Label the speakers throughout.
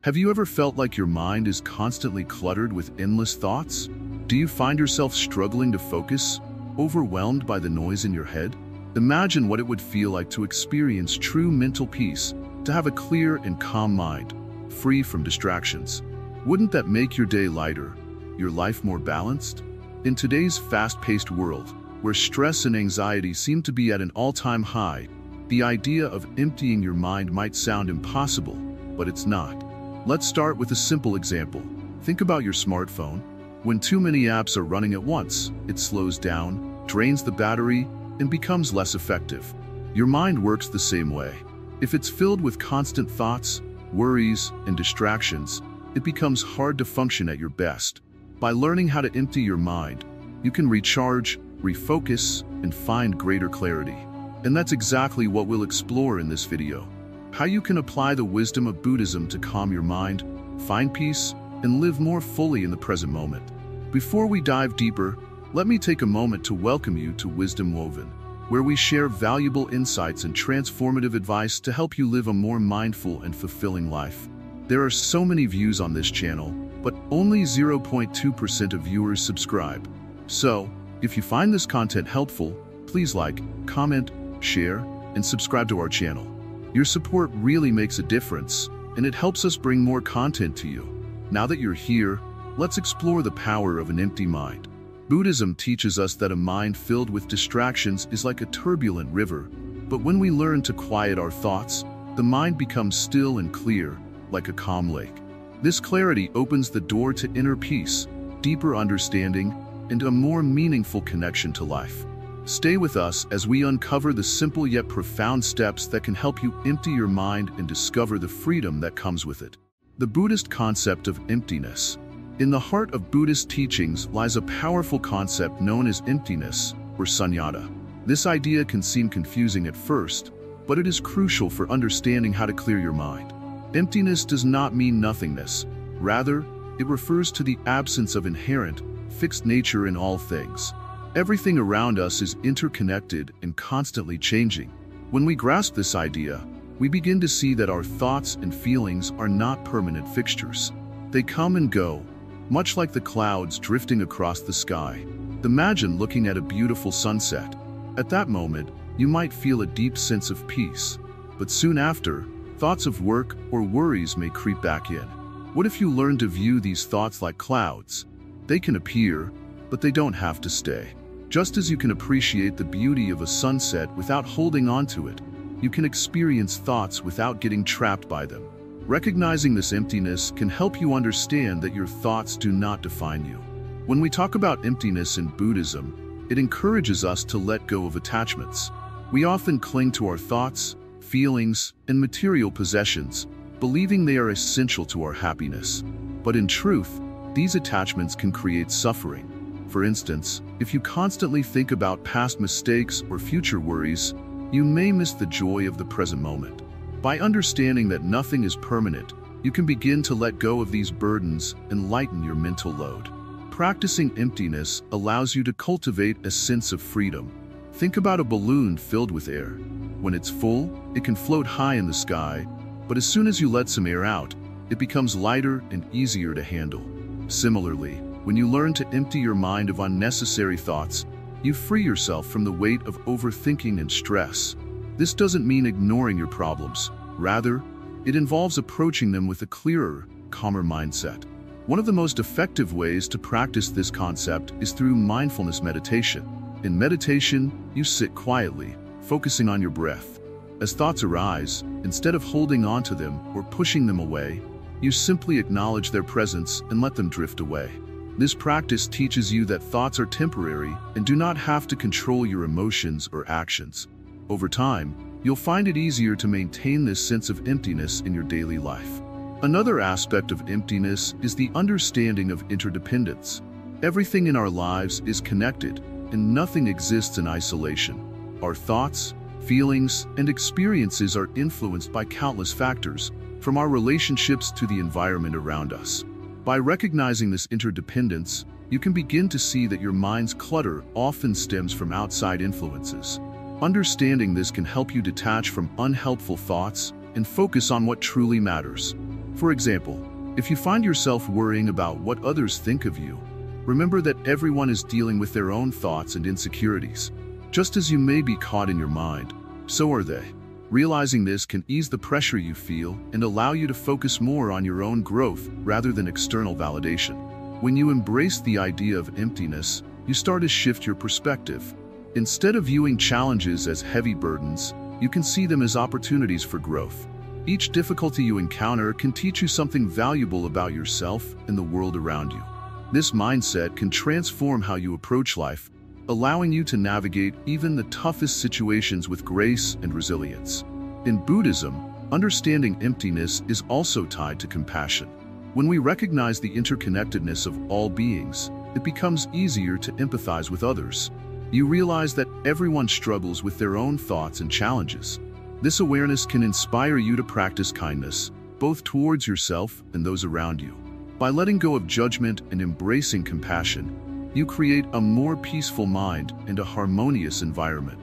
Speaker 1: Have you ever felt like your mind is constantly cluttered with endless thoughts? Do you find yourself struggling to focus, overwhelmed by the noise in your head? Imagine what it would feel like to experience true mental peace, to have a clear and calm mind, free from distractions. Wouldn't that make your day lighter, your life more balanced? In today's fast-paced world, where stress and anxiety seem to be at an all-time high, the idea of emptying your mind might sound impossible, but it's not. Let's start with a simple example. Think about your smartphone. When too many apps are running at once, it slows down, drains the battery, and becomes less effective. Your mind works the same way. If it's filled with constant thoughts, worries, and distractions, it becomes hard to function at your best. By learning how to empty your mind, you can recharge, refocus, and find greater clarity. And that's exactly what we'll explore in this video. How you can apply the wisdom of Buddhism to calm your mind, find peace, and live more fully in the present moment. Before we dive deeper, let me take a moment to welcome you to Wisdom Woven, where we share valuable insights and transformative advice to help you live a more mindful and fulfilling life. There are so many views on this channel, but only 0.2% of viewers subscribe. So, if you find this content helpful, please like, comment, share, and subscribe to our channel. Your support really makes a difference, and it helps us bring more content to you. Now that you're here, let's explore the power of an empty mind. Buddhism teaches us that a mind filled with distractions is like a turbulent river, but when we learn to quiet our thoughts, the mind becomes still and clear, like a calm lake. This clarity opens the door to inner peace, deeper understanding, and a more meaningful connection to life. Stay with us as we uncover the simple yet profound steps that can help you empty your mind and discover the freedom that comes with it. The Buddhist concept of emptiness. In the heart of Buddhist teachings lies a powerful concept known as emptiness, or sunyata. This idea can seem confusing at first, but it is crucial for understanding how to clear your mind. Emptiness does not mean nothingness. Rather, it refers to the absence of inherent, fixed nature in all things. Everything around us is interconnected and constantly changing. When we grasp this idea, we begin to see that our thoughts and feelings are not permanent fixtures. They come and go, much like the clouds drifting across the sky. Imagine looking at a beautiful sunset. At that moment, you might feel a deep sense of peace, but soon after, thoughts of work or worries may creep back in. What if you learn to view these thoughts like clouds? They can appear, but they don't have to stay. Just as you can appreciate the beauty of a sunset without holding on to it, you can experience thoughts without getting trapped by them. Recognizing this emptiness can help you understand that your thoughts do not define you. When we talk about emptiness in Buddhism, it encourages us to let go of attachments. We often cling to our thoughts, feelings, and material possessions, believing they are essential to our happiness. But in truth, these attachments can create suffering. For instance, if you constantly think about past mistakes or future worries, you may miss the joy of the present moment. By understanding that nothing is permanent, you can begin to let go of these burdens and lighten your mental load. Practicing emptiness allows you to cultivate a sense of freedom. Think about a balloon filled with air. When it's full, it can float high in the sky, but as soon as you let some air out, it becomes lighter and easier to handle. Similarly, when you learn to empty your mind of unnecessary thoughts, you free yourself from the weight of overthinking and stress. This doesn't mean ignoring your problems. Rather, it involves approaching them with a clearer, calmer mindset. One of the most effective ways to practice this concept is through mindfulness meditation. In meditation, you sit quietly, focusing on your breath. As thoughts arise, instead of holding on to them or pushing them away, you simply acknowledge their presence and let them drift away. This practice teaches you that thoughts are temporary and do not have to control your emotions or actions. Over time, you'll find it easier to maintain this sense of emptiness in your daily life. Another aspect of emptiness is the understanding of interdependence. Everything in our lives is connected, and nothing exists in isolation. Our thoughts, feelings, and experiences are influenced by countless factors, from our relationships to the environment around us. By recognizing this interdependence, you can begin to see that your mind's clutter often stems from outside influences. Understanding this can help you detach from unhelpful thoughts and focus on what truly matters. For example, if you find yourself worrying about what others think of you, remember that everyone is dealing with their own thoughts and insecurities. Just as you may be caught in your mind, so are they. Realizing this can ease the pressure you feel and allow you to focus more on your own growth rather than external validation. When you embrace the idea of emptiness, you start to shift your perspective. Instead of viewing challenges as heavy burdens, you can see them as opportunities for growth. Each difficulty you encounter can teach you something valuable about yourself and the world around you. This mindset can transform how you approach life, allowing you to navigate even the toughest situations with grace and resilience. In Buddhism, understanding emptiness is also tied to compassion. When we recognize the interconnectedness of all beings, it becomes easier to empathize with others. You realize that everyone struggles with their own thoughts and challenges. This awareness can inspire you to practice kindness, both towards yourself and those around you. By letting go of judgment and embracing compassion, you create a more peaceful mind and a harmonious environment.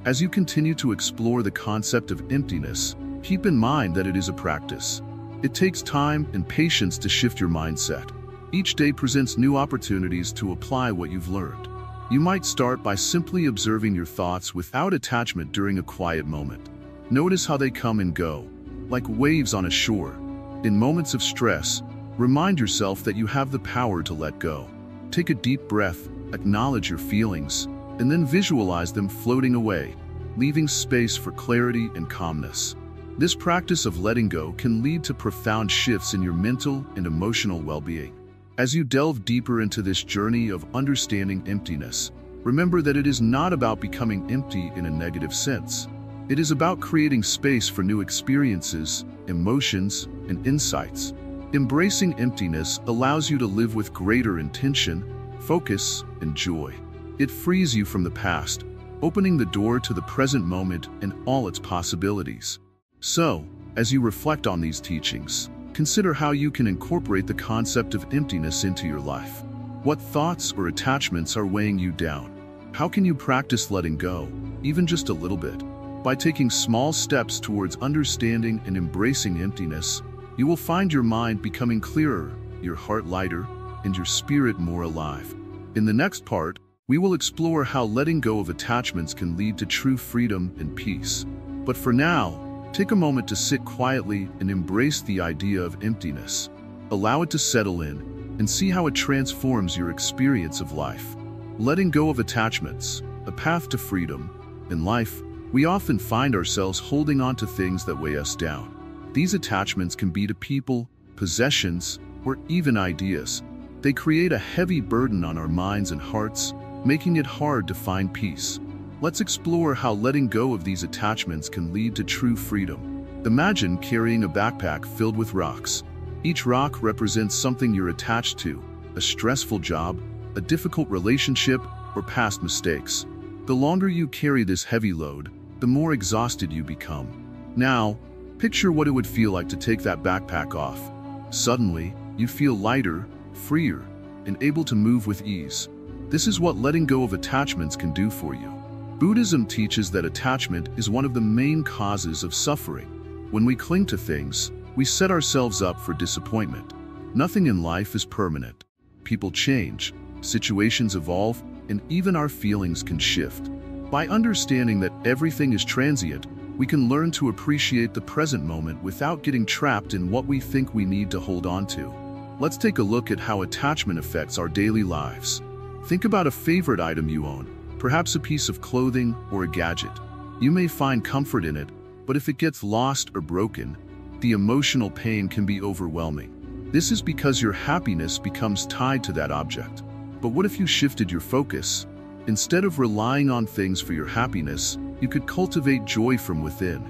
Speaker 1: As you continue to explore the concept of emptiness, keep in mind that it is a practice. It takes time and patience to shift your mindset. Each day presents new opportunities to apply what you've learned. You might start by simply observing your thoughts without attachment during a quiet moment. Notice how they come and go, like waves on a shore. In moments of stress, remind yourself that you have the power to let go. Take a deep breath, acknowledge your feelings, and then visualize them floating away, leaving space for clarity and calmness. This practice of letting go can lead to profound shifts in your mental and emotional well-being. As you delve deeper into this journey of understanding emptiness, remember that it is not about becoming empty in a negative sense. It is about creating space for new experiences, emotions, and insights. Embracing emptiness allows you to live with greater intention, focus, and joy. It frees you from the past, opening the door to the present moment and all its possibilities. So, as you reflect on these teachings, consider how you can incorporate the concept of emptiness into your life. What thoughts or attachments are weighing you down? How can you practice letting go, even just a little bit? By taking small steps towards understanding and embracing emptiness, you will find your mind becoming clearer, your heart lighter, and your spirit more alive. In the next part, we will explore how letting go of attachments can lead to true freedom and peace. But for now, take a moment to sit quietly and embrace the idea of emptiness. Allow it to settle in and see how it transforms your experience of life. Letting go of attachments, a path to freedom. In life, we often find ourselves holding on to things that weigh us down. These attachments can be to people, possessions, or even ideas. They create a heavy burden on our minds and hearts, making it hard to find peace. Let's explore how letting go of these attachments can lead to true freedom. Imagine carrying a backpack filled with rocks. Each rock represents something you're attached to, a stressful job, a difficult relationship, or past mistakes. The longer you carry this heavy load, the more exhausted you become. Now, picture what it would feel like to take that backpack off. Suddenly, you feel lighter, freer, and able to move with ease. This is what letting go of attachments can do for you. Buddhism teaches that attachment is one of the main causes of suffering. When we cling to things, we set ourselves up for disappointment. Nothing in life is permanent. People change, situations evolve, and even our feelings can shift. By understanding that everything is transient, we can learn to appreciate the present moment without getting trapped in what we think we need to hold on to. Let's take a look at how attachment affects our daily lives. Think about a favorite item you own, perhaps a piece of clothing or a gadget. You may find comfort in it, but if it gets lost or broken, the emotional pain can be overwhelming. This is because your happiness becomes tied to that object. But what if you shifted your focus? Instead of relying on things for your happiness, you could cultivate joy from within.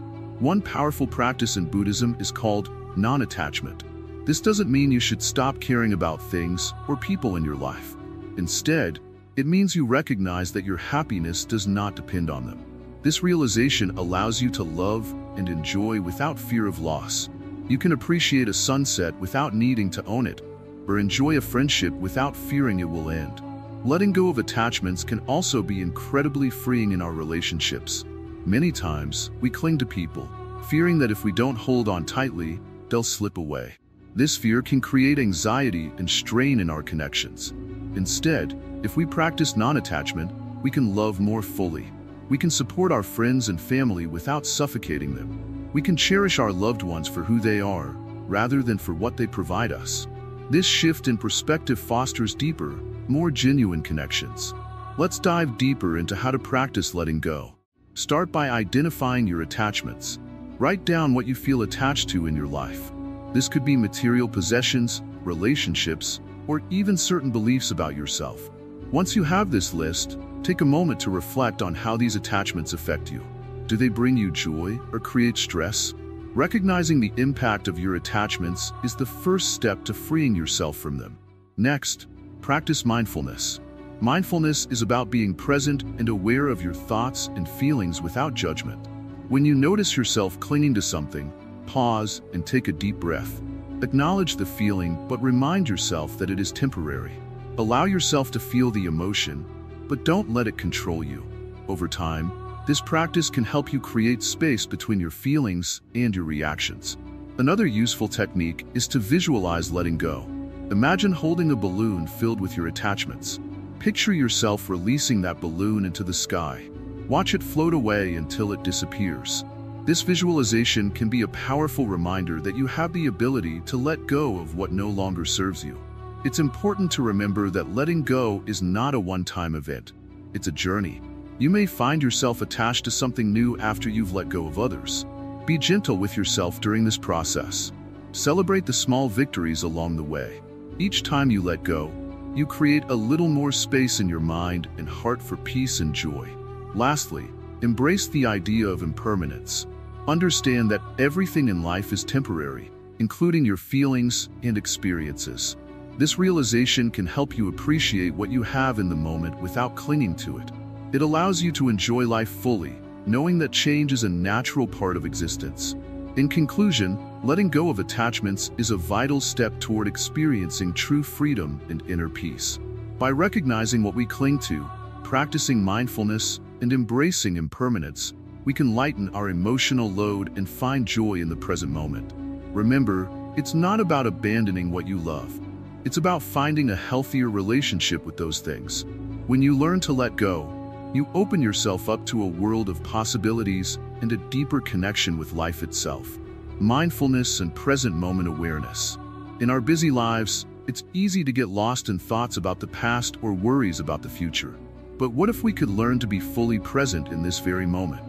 Speaker 1: One powerful practice in Buddhism is called non-attachment. This doesn't mean you should stop caring about things or people in your life. Instead, it means you recognize that your happiness does not depend on them. This realization allows you to love and enjoy without fear of loss. You can appreciate a sunset without needing to own it, or enjoy a friendship without fearing it will end. Letting go of attachments can also be incredibly freeing in our relationships. Many times, we cling to people, fearing that if we don't hold on tightly, they'll slip away. This fear can create anxiety and strain in our connections. Instead, if we practice non-attachment, we can love more fully. We can support our friends and family without suffocating them. We can cherish our loved ones for who they are, rather than for what they provide us. This shift in perspective fosters deeper, more genuine connections. Let's dive deeper into how to practice letting go. Start by identifying your attachments. Write down what you feel attached to in your life. This could be material possessions, relationships, or even certain beliefs about yourself. Once you have this list, take a moment to reflect on how these attachments affect you. Do they bring you joy or create stress? Recognizing the impact of your attachments is the first step to freeing yourself from them. Next, practice mindfulness. Mindfulness is about being present and aware of your thoughts and feelings without judgment. When you notice yourself clinging to something, pause and take a deep breath. Acknowledge the feeling, but remind yourself that it is temporary. Allow yourself to feel the emotion, but don't let it control you. Over time, this practice can help you create space between your feelings and your reactions. Another useful technique is to visualize letting go. Imagine holding a balloon filled with your attachments. Picture yourself releasing that balloon into the sky. Watch it float away until it disappears. This visualization can be a powerful reminder that you have the ability to let go of what no longer serves you. It's important to remember that letting go is not a one-time event. It's a journey. You may find yourself attached to something new after you've let go of others. Be gentle with yourself during this process. Celebrate the small victories along the way. Each time you let go, you create a little more space in your mind and heart for peace and joy. Lastly, embrace the idea of impermanence. Understand that everything in life is temporary, including your feelings and experiences. This realization can help you appreciate what you have in the moment without clinging to it. It allows you to enjoy life fully, knowing that change is a natural part of existence. In conclusion, letting go of attachments is a vital step toward experiencing true freedom and inner peace. By recognizing what we cling to, practicing mindfulness, and embracing impermanence, we can lighten our emotional load and find joy in the present moment. Remember, it's not about abandoning what you love. It's about finding a healthier relationship with those things. When you learn to let go, you open yourself up to a world of possibilities and a deeper connection with life itself. Mindfulness and present moment awareness. In our busy lives, it's easy to get lost in thoughts about the past or worries about the future. But what if we could learn to be fully present in this very moment?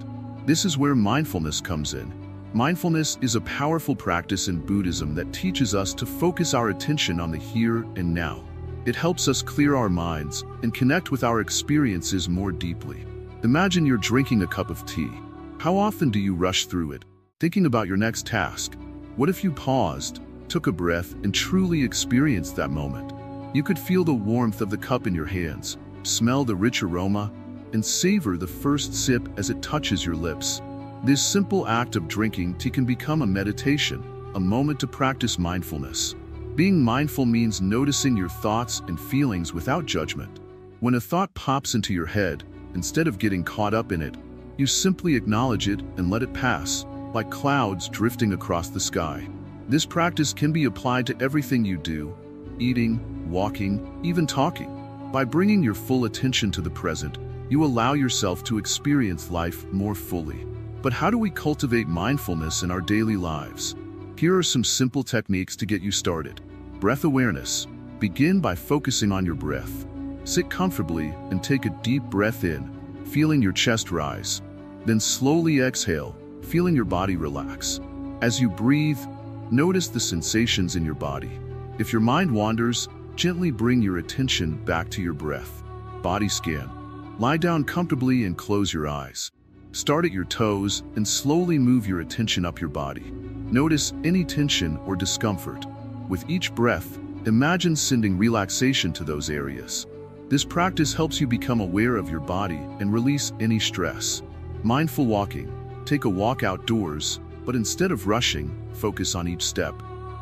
Speaker 1: This is where mindfulness comes in. Mindfulness is a powerful practice in Buddhism that teaches us to focus our attention on the here and now. It helps us clear our minds and connect with our experiences more deeply. Imagine you're drinking a cup of tea. How often do you rush through it, thinking about your next task? What if you paused, took a breath, and truly experienced that moment? You could feel the warmth of the cup in your hands, smell the rich aroma, and savor the first sip as it touches your lips. This simple act of drinking tea can become a meditation, a moment to practice mindfulness. Being mindful means noticing your thoughts and feelings without judgment. When a thought pops into your head, instead of getting caught up in it, you simply acknowledge it and let it pass, like clouds drifting across the sky. This practice can be applied to everything you do, eating, walking, even talking. By bringing your full attention to the present, you allow yourself to experience life more fully. But how do we cultivate mindfulness in our daily lives? Here are some simple techniques to get you started. Breath awareness. Begin by focusing on your breath. Sit comfortably and take a deep breath in, feeling your chest rise. Then slowly exhale, feeling your body relax. As you breathe, notice the sensations in your body. If your mind wanders, gently bring your attention back to your breath. Body scan. Lie down comfortably and close your eyes. Start at your toes and slowly move your attention up your body. Notice any tension or discomfort. With each breath, imagine sending relaxation to those areas. This practice helps you become aware of your body and release any stress. Mindful walking. Take a walk outdoors, but instead of rushing, focus on each step.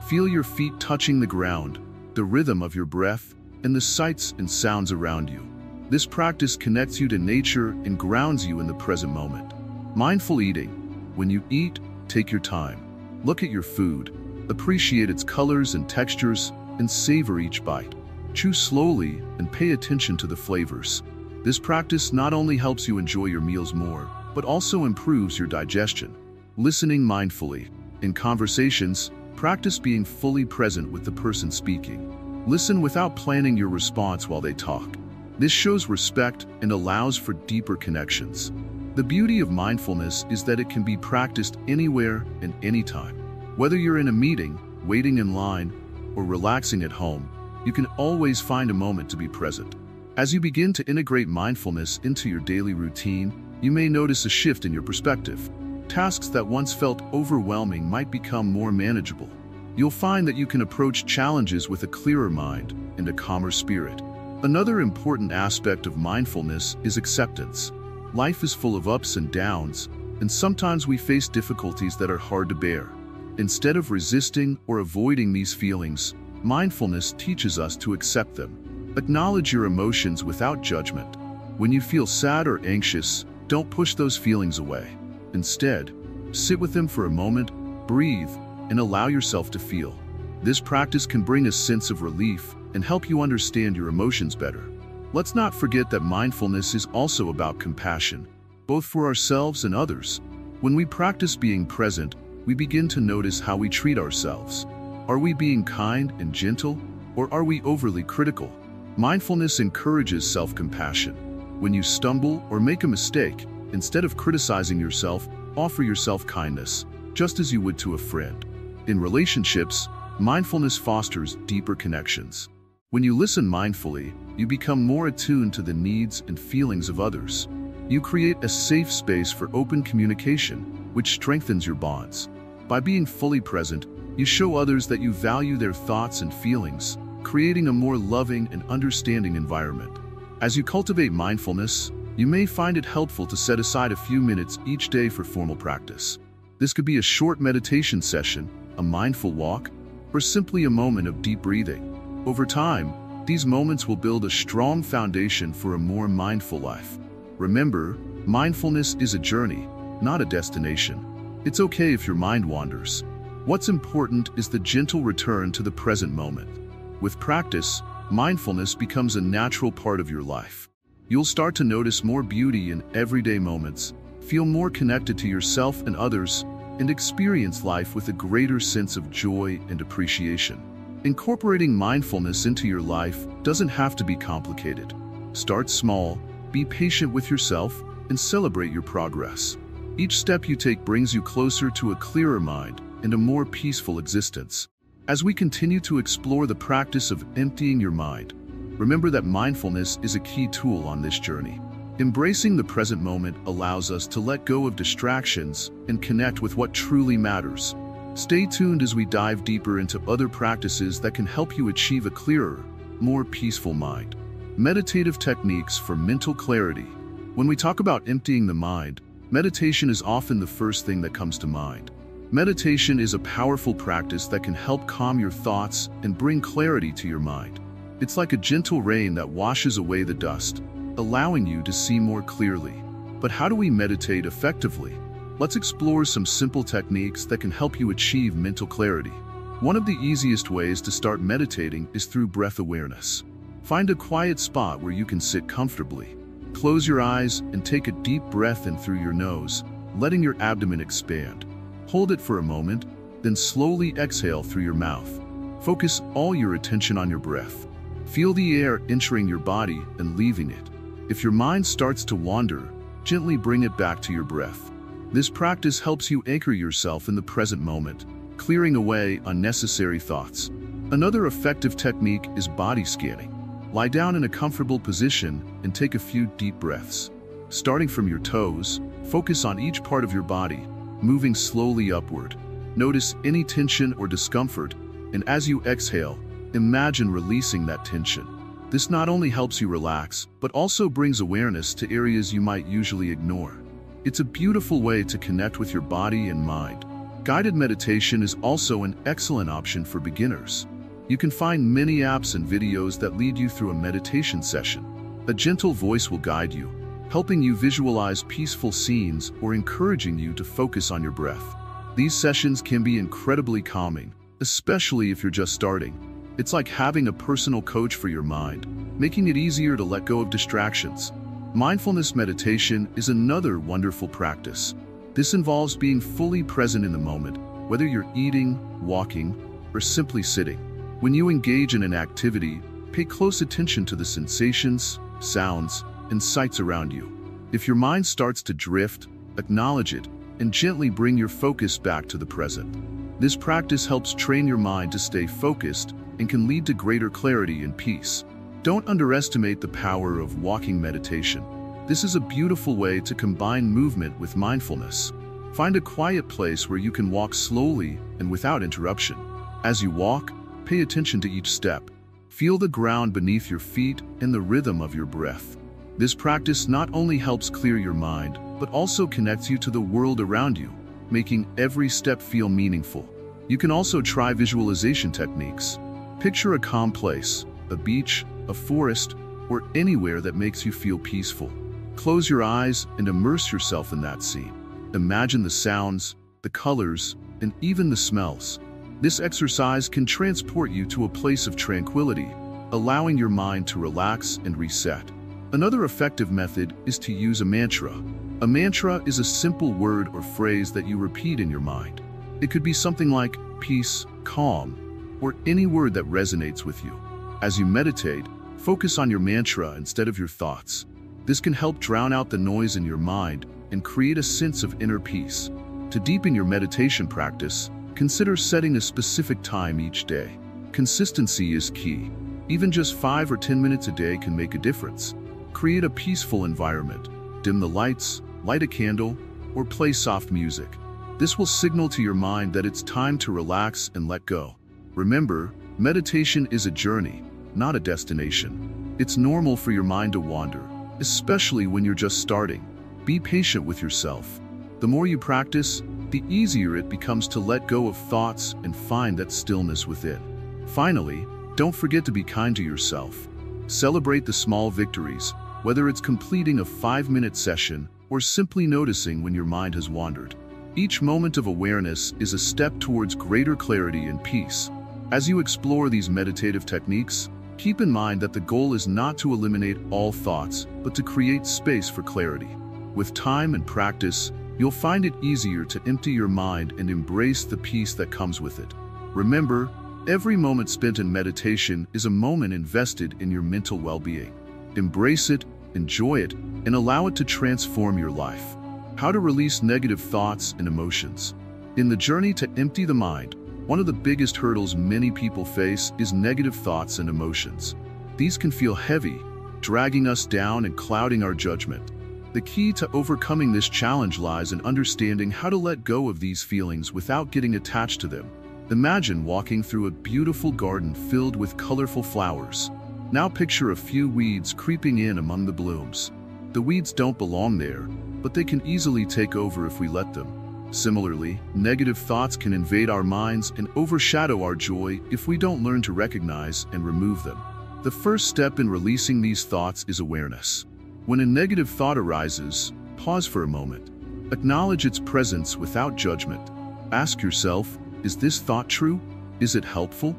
Speaker 1: Feel your feet touching the ground, the rhythm of your breath, and the sights and sounds around you. This practice connects you to nature and grounds you in the present moment. Mindful eating. When you eat, take your time. Look at your food. Appreciate its colors and textures and savor each bite. Chew slowly and pay attention to the flavors. This practice not only helps you enjoy your meals more, but also improves your digestion. Listening mindfully. In conversations, practice being fully present with the person speaking. Listen without planning your response while they talk. This shows respect and allows for deeper connections. The beauty of mindfulness is that it can be practiced anywhere and anytime. Whether you're in a meeting, waiting in line, or relaxing at home, you can always find a moment to be present. As you begin to integrate mindfulness into your daily routine, you may notice a shift in your perspective. Tasks that once felt overwhelming might become more manageable. You'll find that you can approach challenges with a clearer mind and a calmer spirit. Another important aspect of mindfulness is acceptance. Life is full of ups and downs, and sometimes we face difficulties that are hard to bear. Instead of resisting or avoiding these feelings, mindfulness teaches us to accept them. Acknowledge your emotions without judgment. When you feel sad or anxious, don't push those feelings away. Instead, sit with them for a moment, breathe, and allow yourself to feel. This practice can bring a sense of relief and help you understand your emotions better. Let's not forget that mindfulness is also about compassion, both for ourselves and others. When we practice being present, we begin to notice how we treat ourselves. Are we being kind and gentle, or are we overly critical? Mindfulness encourages self-compassion. When you stumble or make a mistake, instead of criticizing yourself, offer yourself kindness, just as you would to a friend. In relationships, mindfulness fosters deeper connections. When you listen mindfully, you become more attuned to the needs and feelings of others. You create a safe space for open communication, which strengthens your bonds. By being fully present, you show others that you value their thoughts and feelings, creating a more loving and understanding environment. As you cultivate mindfulness, you may find it helpful to set aside a few minutes each day for formal practice. This could be a short meditation session, a mindful walk, or simply a moment of deep breathing. Over time, these moments will build a strong foundation for a more mindful life. Remember, mindfulness is a journey, not a destination. It's okay if your mind wanders. What's important is the gentle return to the present moment. With practice, mindfulness becomes a natural part of your life. You'll start to notice more beauty in everyday moments, feel more connected to yourself and others, and experience life with a greater sense of joy and appreciation. Incorporating mindfulness into your life doesn't have to be complicated. Start small, be patient with yourself, and celebrate your progress. Each step you take brings you closer to a clearer mind and a more peaceful existence. As we continue to explore the practice of emptying your mind, remember that mindfulness is a key tool on this journey. Embracing the present moment allows us to let go of distractions and connect with what truly matters. Stay tuned as we dive deeper into other practices that can help you achieve a clearer, more peaceful mind. Meditative techniques for mental clarity. When we talk about emptying the mind, meditation is often the first thing that comes to mind. Meditation is a powerful practice that can help calm your thoughts and bring clarity to your mind. It's like a gentle rain that washes away the dust, allowing you to see more clearly. But how do we meditate effectively? Let's explore some simple techniques that can help you achieve mental clarity. One of the easiest ways to start meditating is through breath awareness. Find a quiet spot where you can sit comfortably. Close your eyes and take a deep breath in through your nose, letting your abdomen expand. Hold it for a moment, then slowly exhale through your mouth. Focus all your attention on your breath. Feel the air entering your body and leaving it. If your mind starts to wander, gently bring it back to your breath. This practice helps you anchor yourself in the present moment, clearing away unnecessary thoughts. Another effective technique is body scanning. Lie down in a comfortable position and take a few deep breaths. Starting from your toes, focus on each part of your body, moving slowly upward. Notice any tension or discomfort, and as you exhale, imagine releasing that tension. This not only helps you relax, but also brings awareness to areas you might usually ignore. It's a beautiful way to connect with your body and mind. Guided meditation is also an excellent option for beginners. You can find many apps and videos that lead you through a meditation session. A gentle voice will guide you, helping you visualize peaceful scenes or encouraging you to focus on your breath. These sessions can be incredibly calming, especially if you're just starting. It's like having a personal coach for your mind, making it easier to let go of distractions. Mindfulness meditation is another wonderful practice. This involves being fully present in the moment, whether you're eating, walking, or simply sitting. When you engage in an activity, pay close attention to the sensations, sounds, and sights around you. If your mind starts to drift, acknowledge it and gently bring your focus back to the present. This practice helps train your mind to stay focused and can lead to greater clarity and peace. Don't underestimate the power of walking meditation. This is a beautiful way to combine movement with mindfulness. Find a quiet place where you can walk slowly and without interruption. As you walk, pay attention to each step. Feel the ground beneath your feet and the rhythm of your breath. This practice not only helps clear your mind, but also connects you to the world around you, making every step feel meaningful. You can also try visualization techniques. Picture a calm place, a beach, a forest, or anywhere that makes you feel peaceful. Close your eyes and immerse yourself in that scene. Imagine the sounds, the colors, and even the smells. This exercise can transport you to a place of tranquility, allowing your mind to relax and reset. Another effective method is to use a mantra. A mantra is a simple word or phrase that you repeat in your mind. It could be something like peace, calm, or any word that resonates with you. As you meditate, focus on your mantra instead of your thoughts. This can help drown out the noise in your mind and create a sense of inner peace. To deepen your meditation practice, consider setting a specific time each day. Consistency is key. Even just 5 or 10 minutes a day can make a difference. Create a peaceful environment. Dim the lights, light a candle, or play soft music. This will signal to your mind that it's time to relax and let go. Remember, meditation is a journey, not a destination. It's normal for your mind to wander, especially when you're just starting. Be patient with yourself. The more you practice, the easier it becomes to let go of thoughts and find that stillness within. Finally, don't forget to be kind to yourself. Celebrate the small victories, whether it's completing a 5-minute session or simply noticing when your mind has wandered. Each moment of awareness is a step towards greater clarity and peace. As you explore these meditative techniques, keep in mind that the goal is not to eliminate all thoughts, but to create space for clarity. With time and practice, you'll find it easier to empty your mind and embrace the peace that comes with it. Remember, every moment spent in meditation is a moment invested in your mental well-being. Embrace it, enjoy it, and allow it to transform your life. How to release negative thoughts and emotions. In the journey to empty the mind, one of the biggest hurdles many people face is negative thoughts and emotions. These can feel heavy, dragging us down and clouding our judgment. The key to overcoming this challenge lies in understanding how to let go of these feelings without getting attached to them. Imagine walking through a beautiful garden filled with colorful flowers. Now picture a few weeds creeping in among the blooms. The weeds don't belong there, but they can easily take over if we let them. Similarly, negative thoughts can invade our minds and overshadow our joy if we don't learn to recognize and remove them. The first step in releasing these thoughts is awareness. When a negative thought arises, pause for a moment. Acknowledge its presence without judgment. Ask yourself, is this thought true? Is it helpful?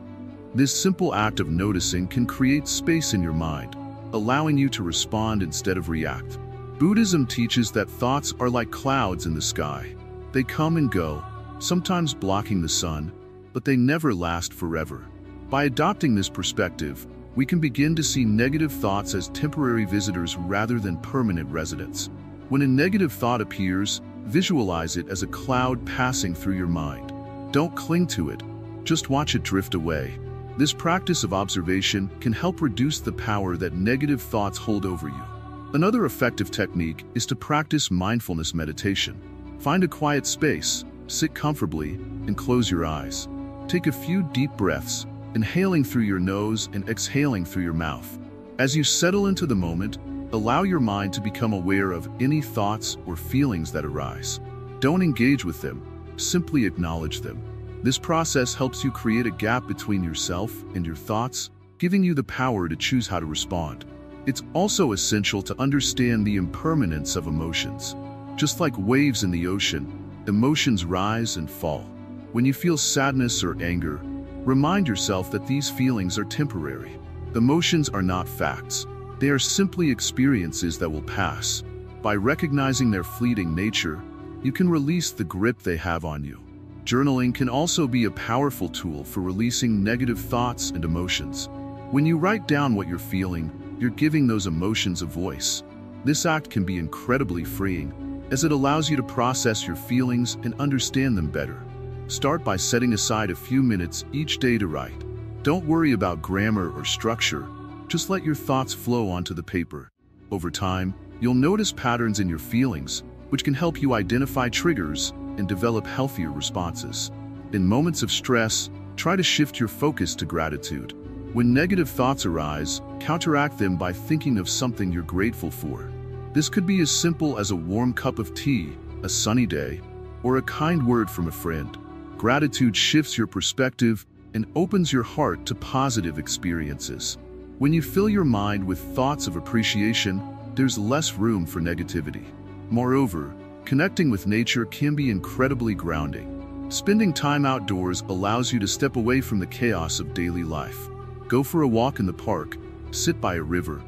Speaker 1: This simple act of noticing can create space in your mind, allowing you to respond instead of react. Buddhism teaches that thoughts are like clouds in the sky. They come and go, sometimes blocking the sun, but they never last forever. By adopting this perspective, we can begin to see negative thoughts as temporary visitors rather than permanent residents. When a negative thought appears, visualize it as a cloud passing through your mind. Don't cling to it, just watch it drift away. This practice of observation can help reduce the power that negative thoughts hold over you. Another effective technique is to practice mindfulness meditation. Find a quiet space, sit comfortably, and close your eyes. Take a few deep breaths, inhaling through your nose and exhaling through your mouth. As you settle into the moment, allow your mind to become aware of any thoughts or feelings that arise. Don't engage with them, simply acknowledge them. This process helps you create a gap between yourself and your thoughts, giving you the power to choose how to respond. It's also essential to understand the impermanence of emotions. Just like waves in the ocean, emotions rise and fall. When you feel sadness or anger, remind yourself that these feelings are temporary. Emotions are not facts. They are simply experiences that will pass. By recognizing their fleeting nature, you can release the grip they have on you. Journaling can also be a powerful tool for releasing negative thoughts and emotions. When you write down what you're feeling, you're giving those emotions a voice. This act can be incredibly freeing, as it allows you to process your feelings and understand them better. Start by setting aside a few minutes each day to write. Don't worry about grammar or structure, just let your thoughts flow onto the paper. Over time, you'll notice patterns in your feelings, which can help you identify triggers and develop healthier responses. In moments of stress, try to shift your focus to gratitude. When negative thoughts arise, counteract them by thinking of something you're grateful for. This could be as simple as a warm cup of tea, a sunny day, or a kind word from a friend. Gratitude shifts your perspective and opens your heart to positive experiences. When you fill your mind with thoughts of appreciation, there's less room for negativity. Moreover, connecting with nature can be incredibly grounding. Spending time outdoors allows you to step away from the chaos of daily life. Go for a walk in the park, sit by a river,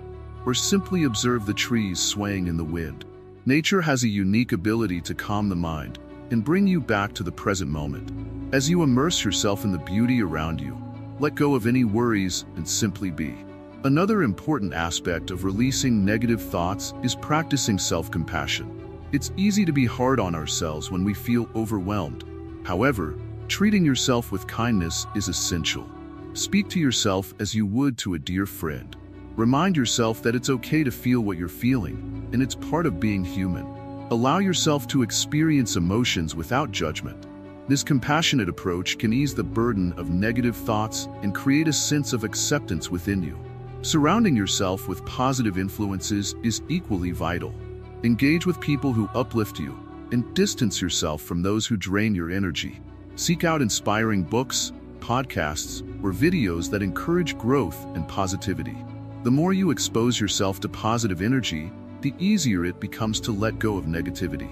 Speaker 1: or simply observe the trees swaying in the wind. Nature has a unique ability to calm the mind and bring you back to the present moment. As you immerse yourself in the beauty around you, let go of any worries and simply be. Another important aspect of releasing negative thoughts is practicing self-compassion. It's easy to be hard on ourselves when we feel overwhelmed. However, treating yourself with kindness is essential. Speak to yourself as you would to a dear friend. Remind yourself that it's okay to feel what you're feeling, and it's part of being human. Allow yourself to experience emotions without judgment. This compassionate approach can ease the burden of negative thoughts and create a sense of acceptance within you. Surrounding yourself with positive influences is equally vital. Engage with people who uplift you, and distance yourself from those who drain your energy. Seek out inspiring books, podcasts, or videos that encourage growth and positivity. The more you expose yourself to positive energy, the easier it becomes to let go of negativity.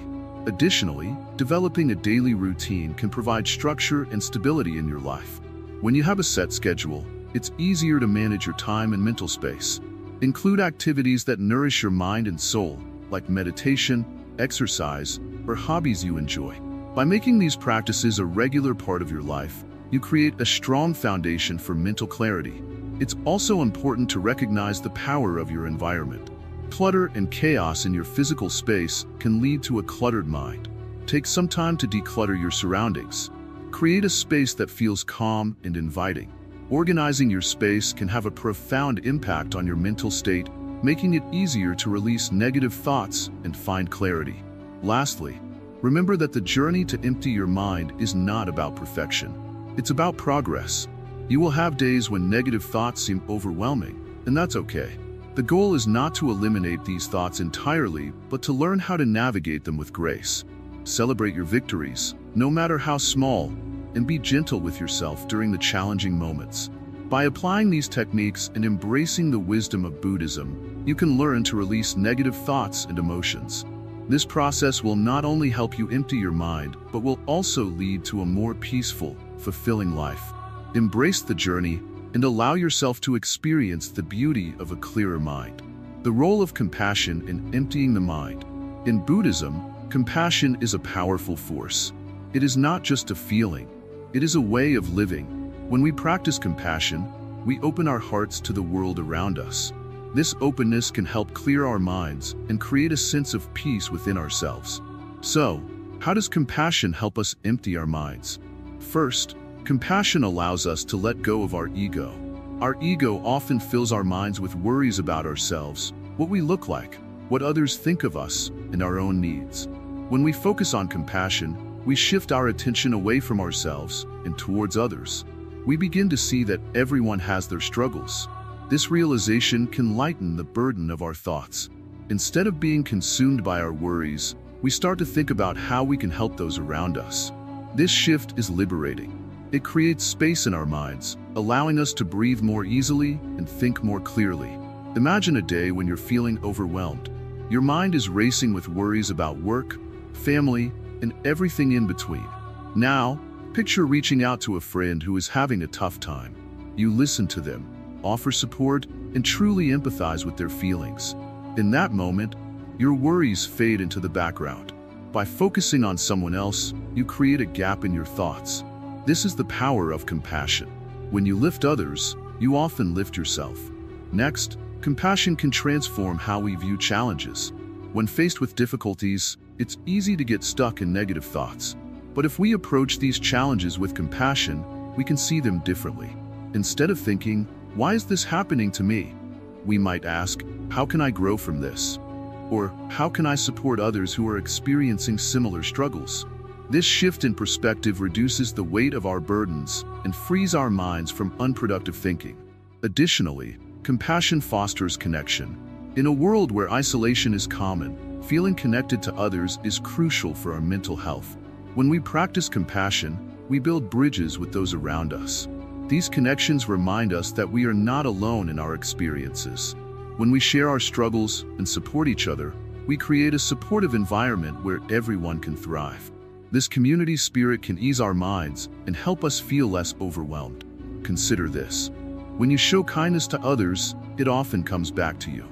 Speaker 1: Additionally, developing a daily routine can provide structure and stability in your life. When you have a set schedule, it's easier to manage your time and mental space. Include activities that nourish your mind and soul, like meditation, exercise, or hobbies you enjoy. By making these practices a regular part of your life, you create a strong foundation for mental clarity. It's also important to recognize the power of your environment. Clutter and chaos in your physical space can lead to a cluttered mind. Take some time to declutter your surroundings. Create a space that feels calm and inviting. Organizing your space can have a profound impact on your mental state, making it easier to release negative thoughts and find clarity. Lastly, remember that the journey to empty your mind is not about perfection. It's about progress. You will have days when negative thoughts seem overwhelming, and that's okay. The goal is not to eliminate these thoughts entirely, but to learn how to navigate them with grace. Celebrate your victories, no matter how small, and be gentle with yourself during the challenging moments. By applying these techniques and embracing the wisdom of Buddhism, you can learn to release negative thoughts and emotions. This process will not only help you empty your mind, but will also lead to a more peaceful, fulfilling life. Embrace the journey and allow yourself to experience the beauty of a clearer mind. The role of compassion in emptying the mind. In Buddhism, compassion is a powerful force. It is not just a feeling, it is a way of living. When we practice compassion, we open our hearts to the world around us. This openness can help clear our minds and create a sense of peace within ourselves. So, how does compassion help us empty our minds? First, compassion allows us to let go of our ego. Our ego often fills our minds with worries about ourselves, what we look like, what others think of us, and our own needs. When we focus on compassion, we shift our attention away from ourselves and towards others. We begin to see that everyone has their struggles. This realization can lighten the burden of our thoughts. Instead of being consumed by our worries, we start to think about how we can help those around us. This shift is liberating. It creates space in our minds, allowing us to breathe more easily and think more clearly. Imagine a day when you're feeling overwhelmed. Your mind is racing with worries about work, family, and everything in between. Now, Picture reaching out to a friend who is having a tough time. You listen to them, offer support, and truly empathize with their feelings. In that moment, your worries fade into the background. By focusing on someone else, you create a gap in your thoughts. This is the power of compassion. When you lift others, you often lift yourself. Next, compassion can transform how we view challenges. When faced with difficulties, it's easy to get stuck in negative thoughts. But if we approach these challenges with compassion, we can see them differently. Instead of thinking, "Why is this happening to me?" we might ask, "How can I grow from this?" Or, "How can I support others who are experiencing similar struggles?" This shift in perspective reduces the weight of our burdens and frees our minds from unproductive thinking. Additionally, compassion fosters connection. In a world where isolation is common, feeling connected to others is crucial for our mental health. When we practice compassion, we build bridges with those around us. These connections remind us that we are not alone in our experiences. When we share our struggles and support each other, we create a supportive environment where everyone can thrive. This community spirit can ease our minds and help us feel less overwhelmed. Consider this. When you show kindness to others, it often comes back to you.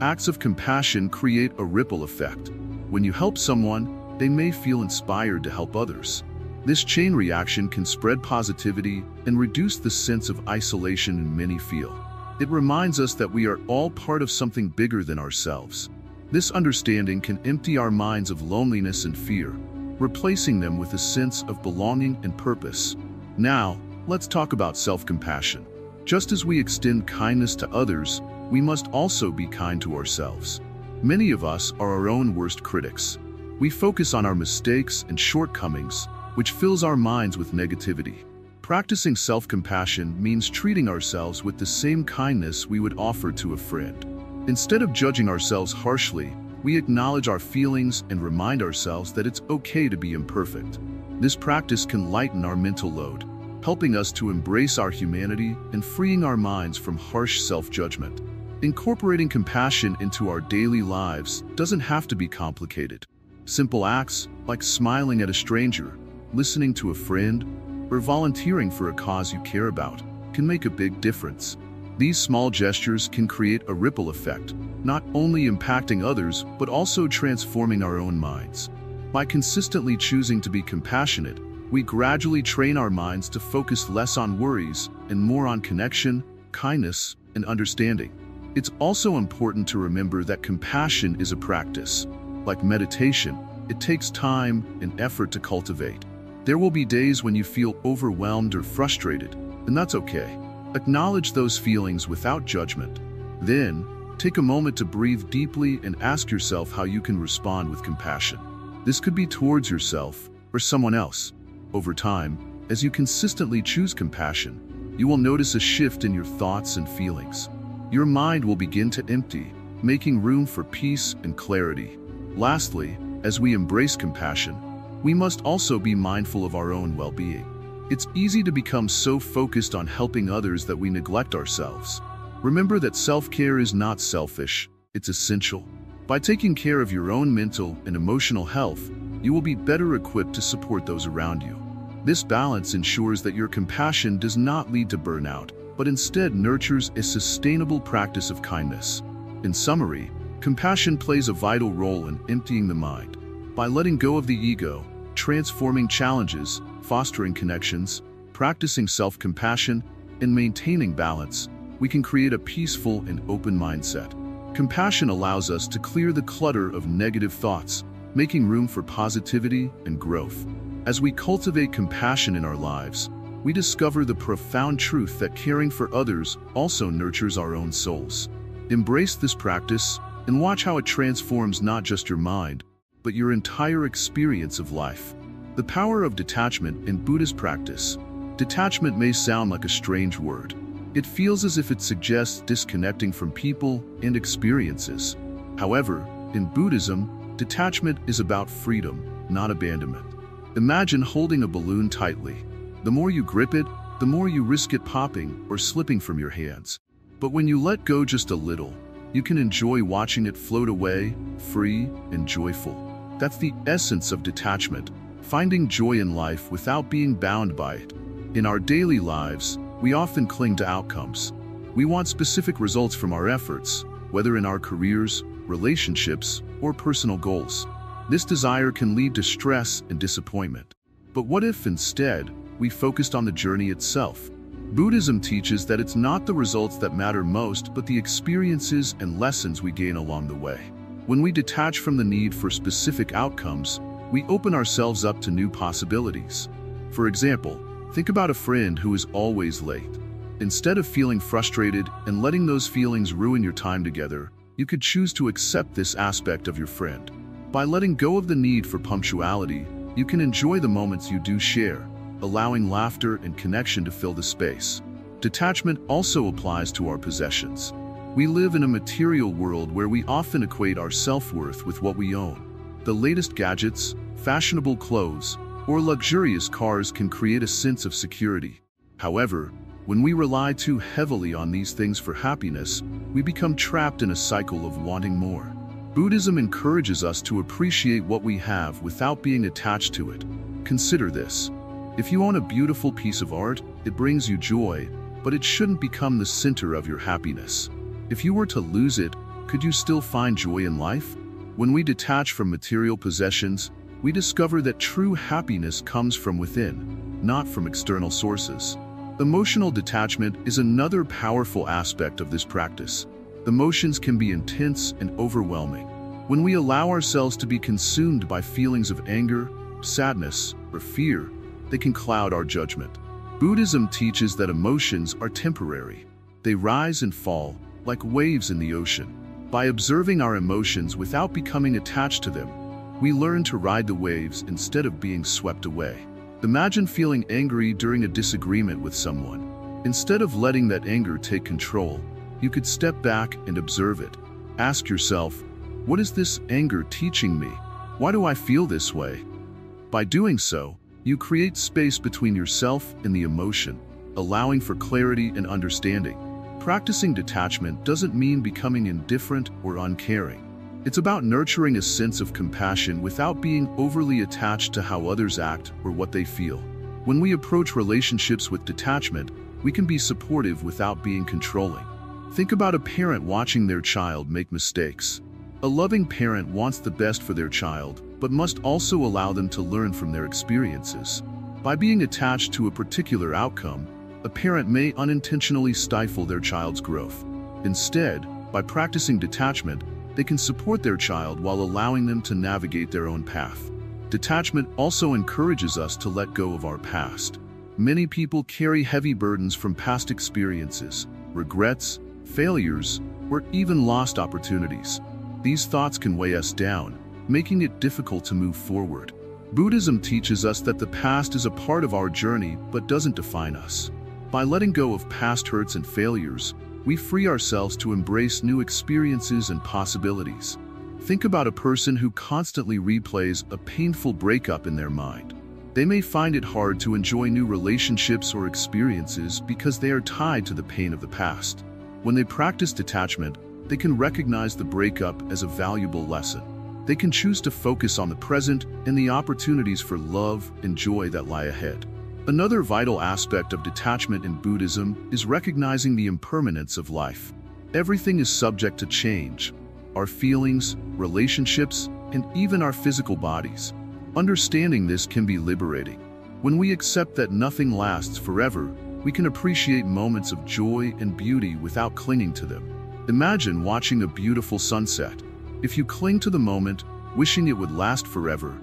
Speaker 1: Acts of compassion create a ripple effect. When you help someone, they may feel inspired to help others. This chain reaction can spread positivity and reduce the sense of isolation many feel. It reminds us that we are all part of something bigger than ourselves. This understanding can empty our minds of loneliness and fear, replacing them with a sense of belonging and purpose. Now, let's talk about self-compassion. Just as we extend kindness to others, we must also be kind to ourselves. Many of us are our own worst critics. We focus on our mistakes and shortcomings, which fills our minds with negativity. Practicing self-compassion means treating ourselves with the same kindness we would offer to a friend. Instead of judging ourselves harshly, we acknowledge our feelings and remind ourselves that it's okay to be imperfect. This practice can lighten our mental load, helping us to embrace our humanity and freeing our minds from harsh self-judgment. Incorporating compassion into our daily lives doesn't have to be complicated. Simple acts like smiling at a stranger, listening to a friend, or volunteering for a cause you care about can make a big difference. These small gestures can create a ripple effect, not only impacting others, but also transforming our own minds. By consistently choosing to be compassionate, we gradually train our minds to focus less on worries and more on connection, kindness, and understanding. It's also important to remember that compassion is a practice. Like meditation, it takes time and effort to cultivate. There will be days when you feel overwhelmed or frustrated, and that's okay. Acknowledge those feelings without judgment. Then, take a moment to breathe deeply and ask yourself how you can respond with compassion. This could be towards yourself or someone else. Over time, as you consistently choose compassion, you will notice a shift in your thoughts and feelings. Your mind will begin to empty, making room for peace and clarity. Lastly, as we embrace compassion, we must also be mindful of our own well-being. It's easy to become so focused on helping others that we neglect ourselves. Remember that self-care is not selfish, it's essential. By taking care of your own mental and emotional health, you will be better equipped to support those around you. This balance ensures that your compassion does not lead to burnout, but instead nurtures a sustainable practice of kindness. In summary, compassion plays a vital role in emptying the mind. By letting go of the ego, transforming challenges, fostering connections, practicing self-compassion, and maintaining balance, we can create a peaceful and open mindset. Compassion allows us to clear the clutter of negative thoughts, making room for positivity and growth. As we cultivate compassion in our lives, we discover the profound truth that caring for others also nurtures our own souls. Embrace this practice and watch how it transforms not just your mind, but your entire experience of life. The power of detachment in Buddhist practice. Detachment may sound like a strange word. It feels as if it suggests disconnecting from people and experiences. However, in Buddhism, detachment is about freedom, not abandonment. Imagine holding a balloon tightly. The more you grip it, the more you risk it popping or slipping from your hands. But when you let go just a little, you can enjoy watching it float away, free and joyful. That's the essence of detachment, finding joy in life without being bound by it. In our daily lives, we often cling to outcomes. We want specific results from our efforts, whether in our careers, relationships, or personal goals. This desire can lead to stress and disappointment. But what if, instead, we focused on the journey itself? Buddhism teaches that it's not the results that matter most, but the experiences and lessons we gain along the way. When we detach from the need for specific outcomes, we open ourselves up to new possibilities. For example, think about a friend who is always late. Instead of feeling frustrated and letting those feelings ruin your time together, you could choose to accept this aspect of your friend. By letting go of the need for punctuality, you can enjoy the moments you do share, allowing laughter and connection to fill the space. Detachment also applies to our possessions. We live in a material world where we often equate our self-worth with what we own. The latest gadgets, fashionable clothes, or luxurious cars can create a sense of security. However, when we rely too heavily on these things for happiness, we become trapped in a cycle of wanting more. Buddhism encourages us to appreciate what we have without being attached to it. Consider this. If you own a beautiful piece of art, it brings you joy, but it shouldn't become the center of your happiness. If you were to lose it, could you still find joy in life? When we detach from material possessions, we discover that true happiness comes from within, not from external sources. Emotional detachment is another powerful aspect of this practice. Emotions can be intense and overwhelming. When we allow ourselves to be consumed by feelings of anger, sadness, or fear, they can cloud our judgment. Buddhism teaches that emotions are temporary. They rise and fall, like waves in the ocean. By observing our emotions without becoming attached to them, we learn to ride the waves instead of being swept away. Imagine feeling angry during a disagreement with someone. Instead of letting that anger take control, you could step back and observe it. Ask yourself, what is this anger teaching me? Why do I feel this way? By doing so, you create space between yourself and the emotion, allowing for clarity and understanding. Practicing detachment doesn't mean becoming indifferent or uncaring. It's about nurturing a sense of compassion without being overly attached to how others act or what they feel. When we approach relationships with detachment, we can be supportive without being controlling. Think about a parent watching their child make mistakes. A loving parent wants the best for their child, but must also allow them to learn from their experiences. By being attached to a particular outcome, a parent may unintentionally stifle their child's growth. Instead, by practicing detachment, they can support their child while allowing them to navigate their own path. Detachment also encourages us to let go of our past. Many people carry heavy burdens from past experiences, regrets, failures, or even lost opportunities. These thoughts can weigh us down, making it difficult to move forward. Buddhism teaches us that the past is a part of our journey but doesn't define us. By letting go of past hurts and failures, we free ourselves to embrace new experiences and possibilities. Think about a person who constantly replays a painful breakup in their mind. They may find it hard to enjoy new relationships or experiences because they are tied to the pain of the past. When they practice detachment, they can recognize the breakup as a valuable lesson. They can choose to focus on the present and the opportunities for love and joy that lie ahead. Another vital aspect of detachment in Buddhism is recognizing the impermanence of life. Everything is subject to change. Our feelings, relationships, and even our physical bodies. Understanding this can be liberating. When we accept that nothing lasts forever, we can appreciate moments of joy and beauty without clinging to them. Imagine watching a beautiful sunset. If you cling to the moment, wishing it would last forever,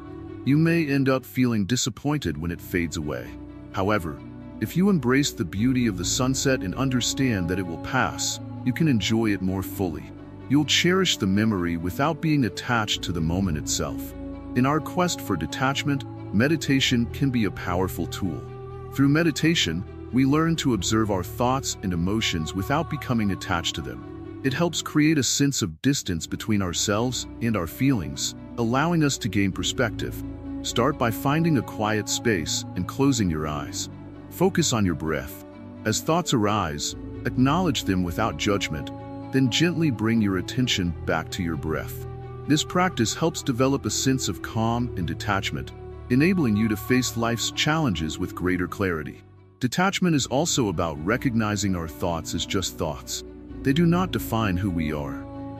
Speaker 1: you may end up feeling disappointed when it fades away. However, if you embrace the beauty of the sunset and understand that it will pass, you can enjoy it more fully. You'll cherish the memory without being attached to the moment itself. In our quest for detachment, meditation can be a powerful tool. Through meditation, we learn to observe our thoughts and emotions without becoming attached to them. It helps create a sense of distance between ourselves and our feelings, allowing us to gain perspective. Start by finding a quiet space and closing your eyes. Focus on your breath. As thoughts arise, acknowledge them without judgment, then gently bring your attention back to your breath. This practice helps develop a sense of calm and detachment, enabling you to face life's challenges with greater clarity. Detachment is also about recognizing our thoughts as just thoughts. They do not define who we are.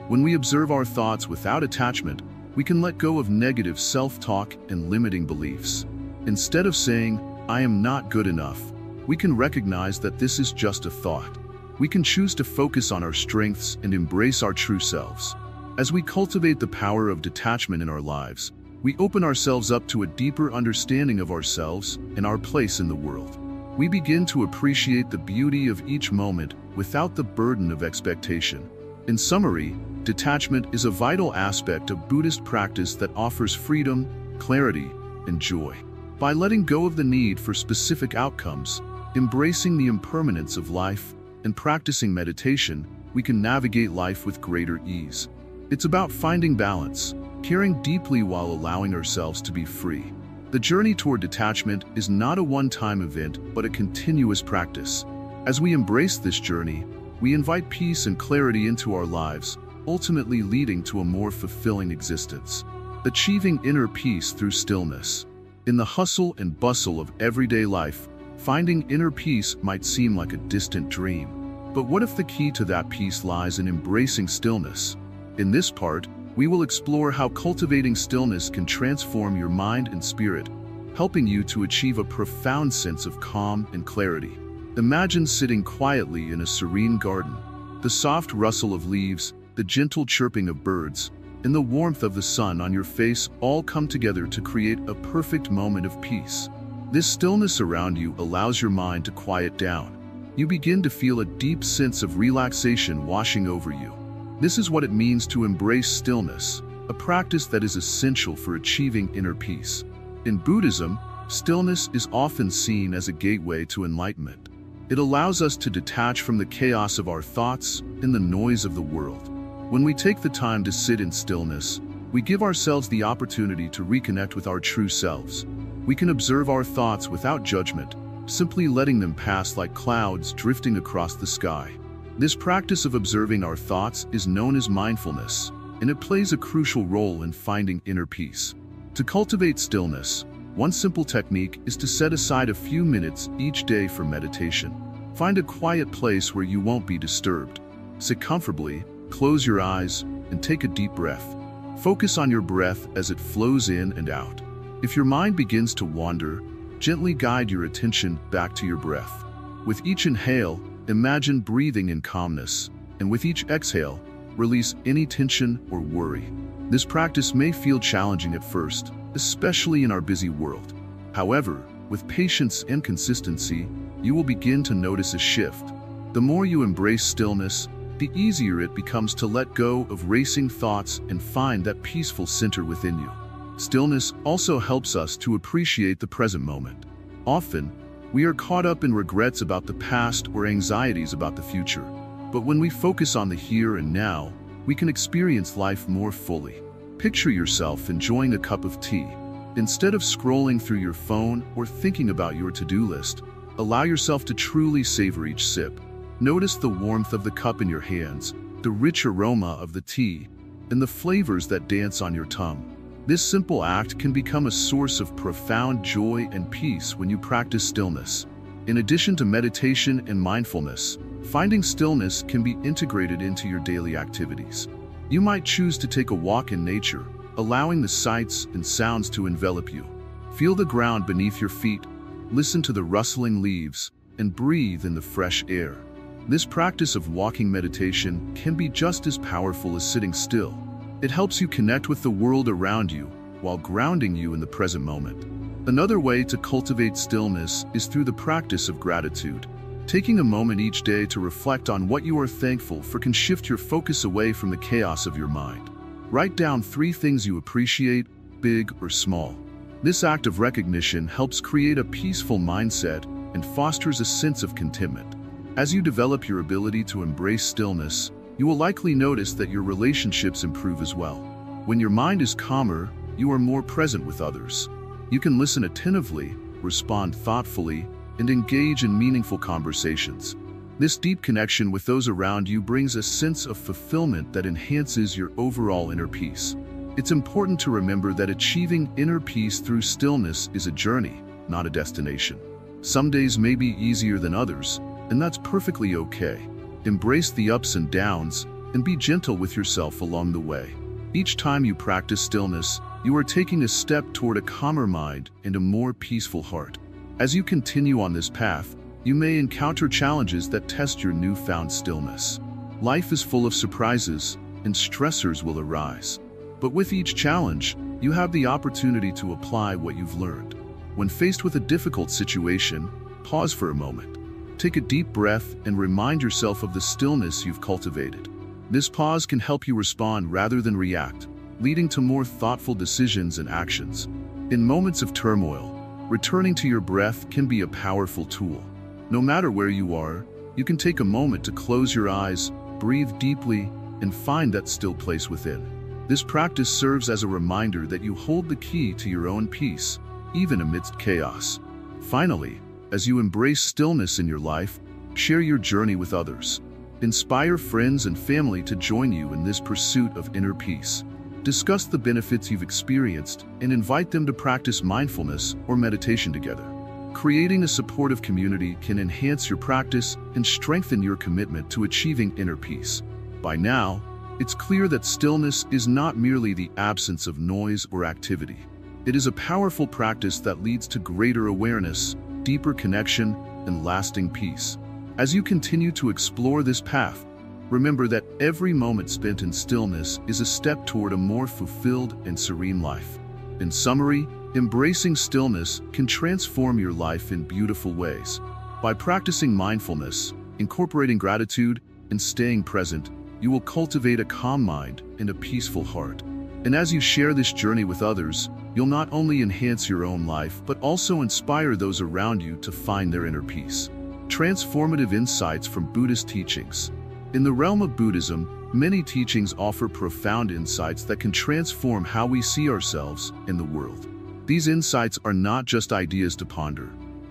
Speaker 1: When we observe our thoughts without attachment, we can let go of negative self-talk and limiting beliefs. Instead of saying, "I am not good enough," we can recognize that this is just a thought. We can choose to focus on our strengths and embrace our true selves. As we cultivate the power of detachment in our lives, we open ourselves up to a deeper understanding of ourselves and our place in the world. We begin to appreciate the beauty of each moment without the burden of expectation. In summary, detachment is a vital aspect of Buddhist practice that offers freedom, clarity, and joy. By letting go of the need for specific outcomes, embracing the impermanence of life, and practicing meditation, we can navigate life with greater ease. It's about finding balance, caring deeply while allowing ourselves to be free. The journey toward detachment is not a one-time event, but a continuous practice. As we embrace this journey, we invite peace and clarity into our lives, ultimately leading to a more fulfilling existence. Achieving inner peace through stillness. In the hustle and bustle of everyday life, finding inner peace might seem like a distant dream. But what if the key to that peace lies in embracing stillness? In this part, we will explore how cultivating stillness can transform your mind and spirit, helping you to achieve a profound sense of calm and clarity. Imagine sitting quietly in a serene garden. The soft rustle of leaves, the gentle chirping of birds, and the warmth of the sun on your face all come together to create a perfect moment of peace. This stillness around you allows your mind to quiet down. You begin to feel a deep sense of relaxation washing over you. This is what it means to embrace stillness, a practice that is essential for achieving inner peace. In Buddhism, stillness is often seen as a gateway to enlightenment. It allows us to detach from the chaos of our thoughts and the noise of the world. When we take the time to sit in stillness, we give ourselves the opportunity to reconnect with our true selves. We can observe our thoughts without judgment, simply letting them pass like clouds drifting across the sky. This practice of observing our thoughts is known as mindfulness, and it plays a crucial role in finding inner peace. To cultivate stillness, one simple technique is to set aside a few minutes each day for meditation. Find a quiet place where you won't be disturbed. Sit comfortably, close your eyes, and take a deep breath. Focus on your breath as it flows in and out. If your mind begins to wander, gently guide your attention back to your breath. With each inhale, imagine breathing in calmness, and with each exhale, release any tension or worry. This practice may feel challenging at first, especially in our busy world. However, with patience and consistency, you will begin to notice a shift. The more you embrace stillness, the easier it becomes to let go of racing thoughts and find that peaceful center within you. Stillness also helps us to appreciate the present moment. Often, we are caught up in regrets about the past or anxieties about the future. But when we focus on the here and now, we can experience life more fully. Picture yourself enjoying a cup of tea. Instead of scrolling through your phone or thinking about your to-do list, allow yourself to truly savor each sip. Notice the warmth of the cup in your hands, the rich aroma of the tea, and the flavors that dance on your tongue. This simple act can become a source of profound joy and peace when you practice stillness. In addition to meditation and mindfulness, finding stillness can be integrated into your daily activities. You might choose to take a walk in nature, allowing the sights and sounds to envelop you. Feel the ground beneath your feet, listen to the rustling leaves, and breathe in the fresh air. This practice of walking meditation can be just as powerful as sitting still. It helps you connect with the world around you while grounding you in the present moment. Another way to cultivate stillness is through the practice of gratitude. Taking a moment each day to reflect on what you are thankful for can shift your focus away from the chaos of your mind. Write down 3 things you appreciate, big or small. This act of recognition helps create a peaceful mindset and fosters a sense of contentment. As you develop your ability to embrace stillness, you will likely notice that your relationships improve as well. When your mind is calmer, you are more present with others. You can listen attentively, respond thoughtfully, and engage in meaningful conversations. This deep connection with those around you brings a sense of fulfillment that enhances your overall inner peace. It's important to remember that achieving inner peace through stillness is a journey, not a destination. Some days may be easier than others, and that's perfectly okay. Embrace the ups and downs, and be gentle with yourself along the way. Each time you practice stillness, you are taking a step toward a calmer mind and a more peaceful heart. As you continue on this path, you may encounter challenges that test your newfound stillness. Life is full of surprises, and stressors will arise. But with each challenge, you have the opportunity to apply what you've learned. When faced with a difficult situation, pause for a moment. Take a deep breath and remind yourself of the stillness you've cultivated. This pause can help you respond rather than react, leading to more thoughtful decisions and actions. In moments of turmoil, returning to your breath can be a powerful tool. No matter where you are, you can take a moment to close your eyes, breathe deeply, and find that still place within. This practice serves as a reminder that you hold the key to your own peace, even amidst chaos. Finally, as you embrace stillness in your life, share your journey with others. Inspire friends and family to join you in this pursuit of inner peace. Discuss the benefits you've experienced and invite them to practice mindfulness or meditation together. Creating a supportive community can enhance your practice and strengthen your commitment to achieving inner peace. By now, it's clear that stillness is not merely the absence of noise or activity. It is a powerful practice that leads to greater awareness, deeper connection, and lasting peace. As you continue to explore this path, remember that every moment spent in stillness is a step toward a more fulfilled and serene life. In summary, embracing stillness can transform your life in beautiful ways. By practicing mindfulness, incorporating gratitude, and staying present, you will cultivate a calm mind and a peaceful heart. And as you share this journey with others, you'll not only enhance your own life, but also inspire those around you to find their inner peace. Transformative insights from Buddhist teachings. In the realm of Buddhism, many teachings offer profound insights that can transform how we see ourselves in the world. These insights are not just ideas to ponder.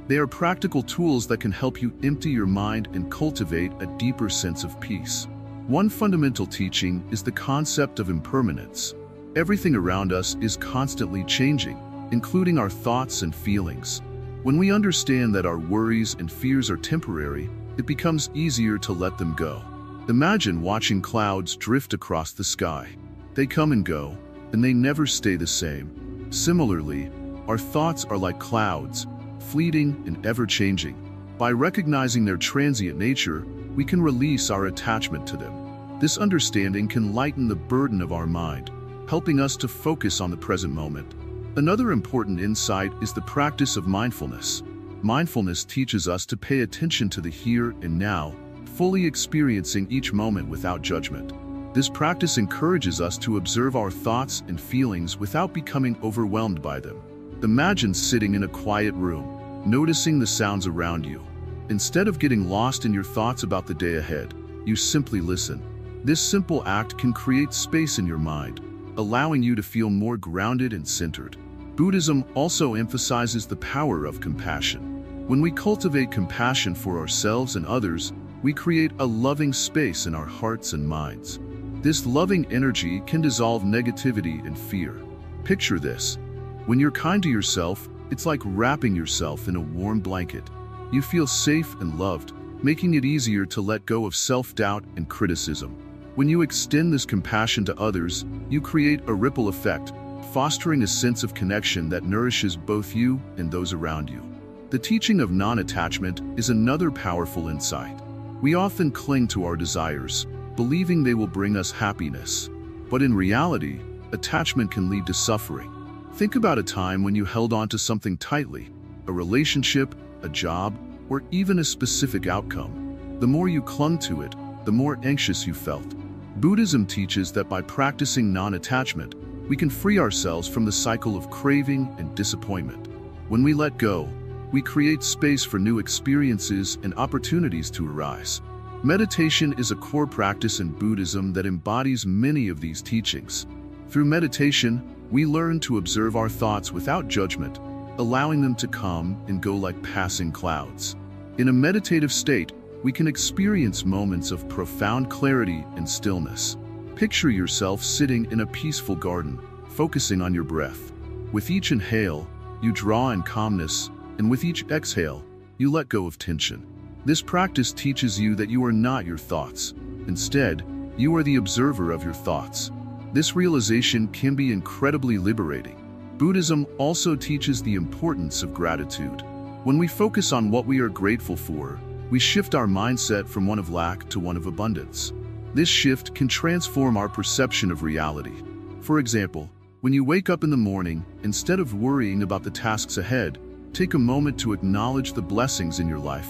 Speaker 1: They are practical tools that can help you empty your mind and cultivate a deeper sense of peace. One fundamental teaching is the concept of impermanence. Everything around us is constantly changing, including our thoughts and feelings. When we understand that our worries and fears are temporary, it becomes easier to let them go. Imagine watching clouds drift across the sky. They come and go, and they never stay the same. Similarly, our thoughts are like clouds, fleeting and ever-changing. By recognizing their transient nature, we can release our attachment to them. This understanding can lighten the burden of our mind, helping us to focus on the present moment. Another important insight is the practice of mindfulness. Mindfulness teaches us to pay attention to the here and now, fully experiencing each moment without judgment. This practice encourages us to observe our thoughts and feelings without becoming overwhelmed by them. Imagine sitting in a quiet room, noticing the sounds around you. Instead of getting lost in your thoughts about the day ahead, you simply listen. This simple act can create space in your mind, allowing you to feel more grounded and centered. Buddhism also emphasizes the power of compassion. When we cultivate compassion for ourselves and others, we create a loving space in our hearts and minds. This loving energy can dissolve negativity and fear. Picture this. When you're kind to yourself, it's like wrapping yourself in a warm blanket. You feel safe and loved, making it easier to let go of self-doubt and criticism. When you extend this compassion to others, you create a ripple effect, fostering a sense of connection that nourishes both you and those around you. The teaching of non-attachment is another powerful insight. We often cling to our desires, believing they will bring us happiness. But in reality, attachment can lead to suffering. Think about a time when you held on to something tightly, a relationship, a job, or even a specific outcome. The more you clung to it, the more anxious you felt. Buddhism teaches that by practicing non-attachment, we can free ourselves from the cycle of craving and disappointment. When we let go, we create space for new experiences and opportunities to arise. Meditation is a core practice in Buddhism that embodies many of these teachings. Through meditation, we learn to observe our thoughts without judgment, allowing them to come and go like passing clouds. In a meditative state, we can experience moments of profound clarity and stillness. Picture yourself sitting in a peaceful garden, focusing on your breath. With each inhale, you draw in calmness, and with each exhale, you let go of tension. This practice teaches you that you are not your thoughts. Instead, you are the observer of your thoughts. This realization can be incredibly liberating. Buddhism also teaches the importance of gratitude. When we focus on what we are grateful for, we shift our mindset from one of lack to one of abundance. This shift can transform our perception of reality. For example, when you wake up in the morning, instead of worrying about the tasks ahead, take a moment to acknowledge the blessings in your life.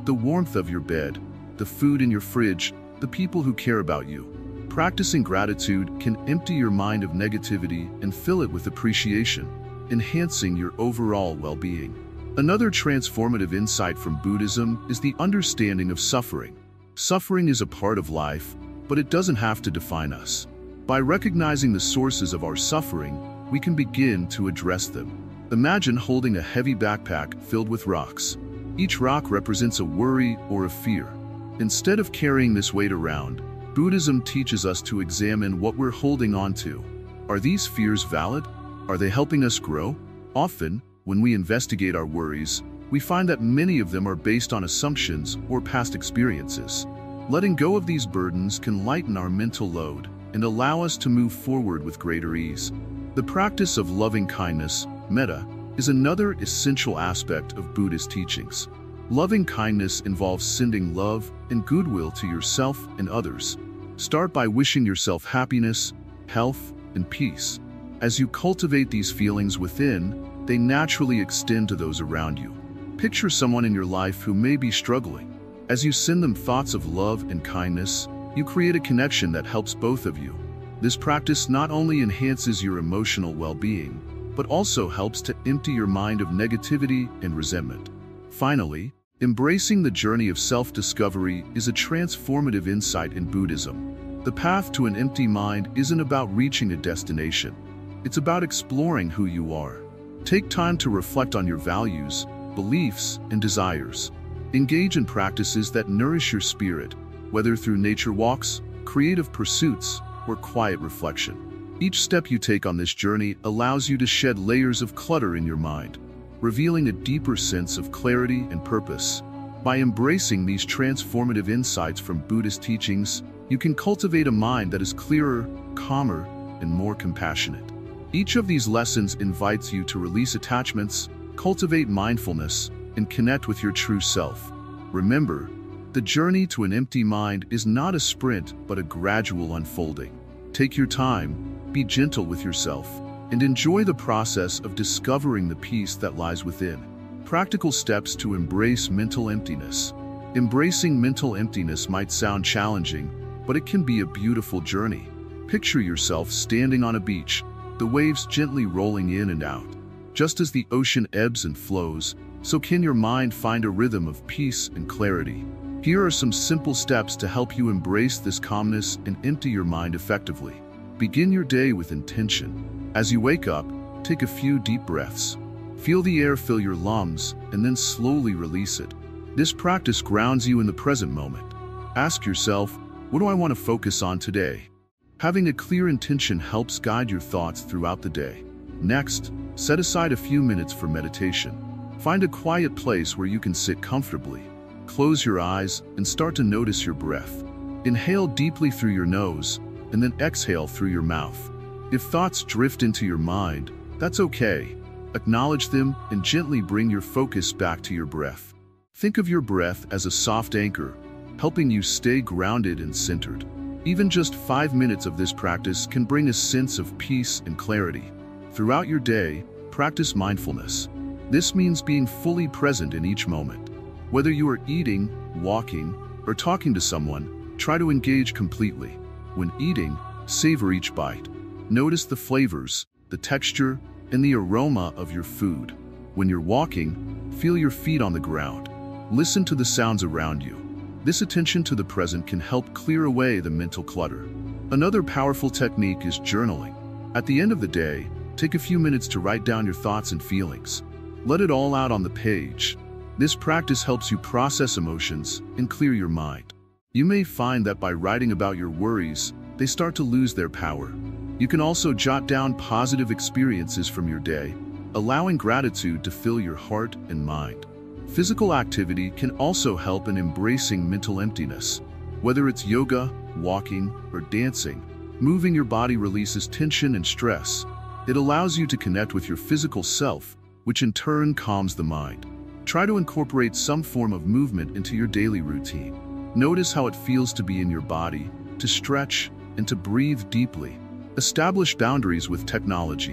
Speaker 1: The warmth of your bed, the food in your fridge, the people who care about you. Practicing gratitude can empty your mind of negativity and fill it with appreciation, enhancing your overall well-being. Another transformative insight from Buddhism is the understanding of suffering. Suffering is a part of life, but it doesn't have to define us. By recognizing the sources of our suffering, we can begin to address them. Imagine holding a heavy backpack filled with rocks. Each rock represents a worry or a fear. Instead of carrying this weight around, Buddhism teaches us to examine what we're holding on to. Are these fears valid? Are they helping us grow? Often, when we investigate our worries, we find that many of them are based on assumptions or past experiences. Letting go of these burdens can lighten our mental load and allow us to move forward with greater ease. The practice of loving kindness, metta, is another essential aspect of Buddhist teachings. Loving kindness involves sending love and goodwill to yourself and others. Start by wishing yourself happiness, health, and peace. As you cultivate these feelings within, they naturally extend to those around you. Picture someone in your life who may be struggling. As you send them thoughts of love and kindness, you create a connection that helps both of you. This practice not only enhances your emotional well-being, but also helps to empty your mind of negativity and resentment. Finally, embracing the journey of self-discovery is a transformative insight in Buddhism. The path to an empty mind isn't about reaching a destination. It's about exploring who you are. Take time to reflect on your values, beliefs, and desires. Engage in practices that nourish your spirit, whether through nature walks, creative pursuits, or quiet reflection. Each step you take on this journey allows you to shed layers of clutter in your mind, revealing a deeper sense of clarity and purpose. By embracing these transformative insights from Buddhist teachings, you can cultivate a mind that is clearer, calmer, and more compassionate. Each of these lessons invites you to release attachments, cultivate mindfulness, and connect with your true self. Remember, the journey to an empty mind is not a sprint, but a gradual unfolding. Take your time, be gentle with yourself, and enjoy the process of discovering the peace that lies within. Practical steps to embrace mental emptiness. Embracing mental emptiness might sound challenging, but it can be a beautiful journey. Picture yourself standing on a beach, the waves gently rolling in and out. Just as the ocean ebbs and flows, so can your mind find a rhythm of peace and clarity. Here are some simple steps to help you embrace this calmness and empty your mind effectively. Begin your day with intention. As you wake up, take a few deep breaths. Feel the air fill your lungs and then slowly release it. This practice grounds you in the present moment. Ask yourself, what do I want to focus on today? Having a clear intention helps guide your thoughts throughout the day. Next, set aside a few minutes for meditation. Find a quiet place where you can sit comfortably. Close your eyes and start to notice your breath. Inhale deeply through your nose and then exhale through your mouth. If thoughts drift into your mind, that's okay. Acknowledge them and gently bring your focus back to your breath. Think of your breath as a soft anchor, helping you stay grounded and centered. Even just 5 minutes of this practice can bring a sense of peace and clarity. Throughout your day, practice mindfulness. This means being fully present in each moment. Whether you are eating, walking, or talking to someone, try to engage completely. When eating, savor each bite. Notice the flavors, the texture, and the aroma of your food. When you're walking, feel your feet on the ground. Listen to the sounds around you. This attention to the present can help clear away the mental clutter. Another powerful technique is journaling. At the end of the day, take a few minutes to write down your thoughts and feelings. Let it all out on the page. This practice helps you process emotions and clear your mind. You may find that by writing about your worries, they start to lose their power. You can also jot down positive experiences from your day, allowing gratitude to fill your heart and mind. Physical activity can also help in embracing mental emptiness. Whether it's yoga, walking, or dancing, moving your body releases tension and stress. It allows you to connect with your physical self, which in turn calms the mind. Try to incorporate some form of movement into your daily routine. Notice how it feels to be in your body, to stretch, and to breathe deeply. Establish boundaries with technology.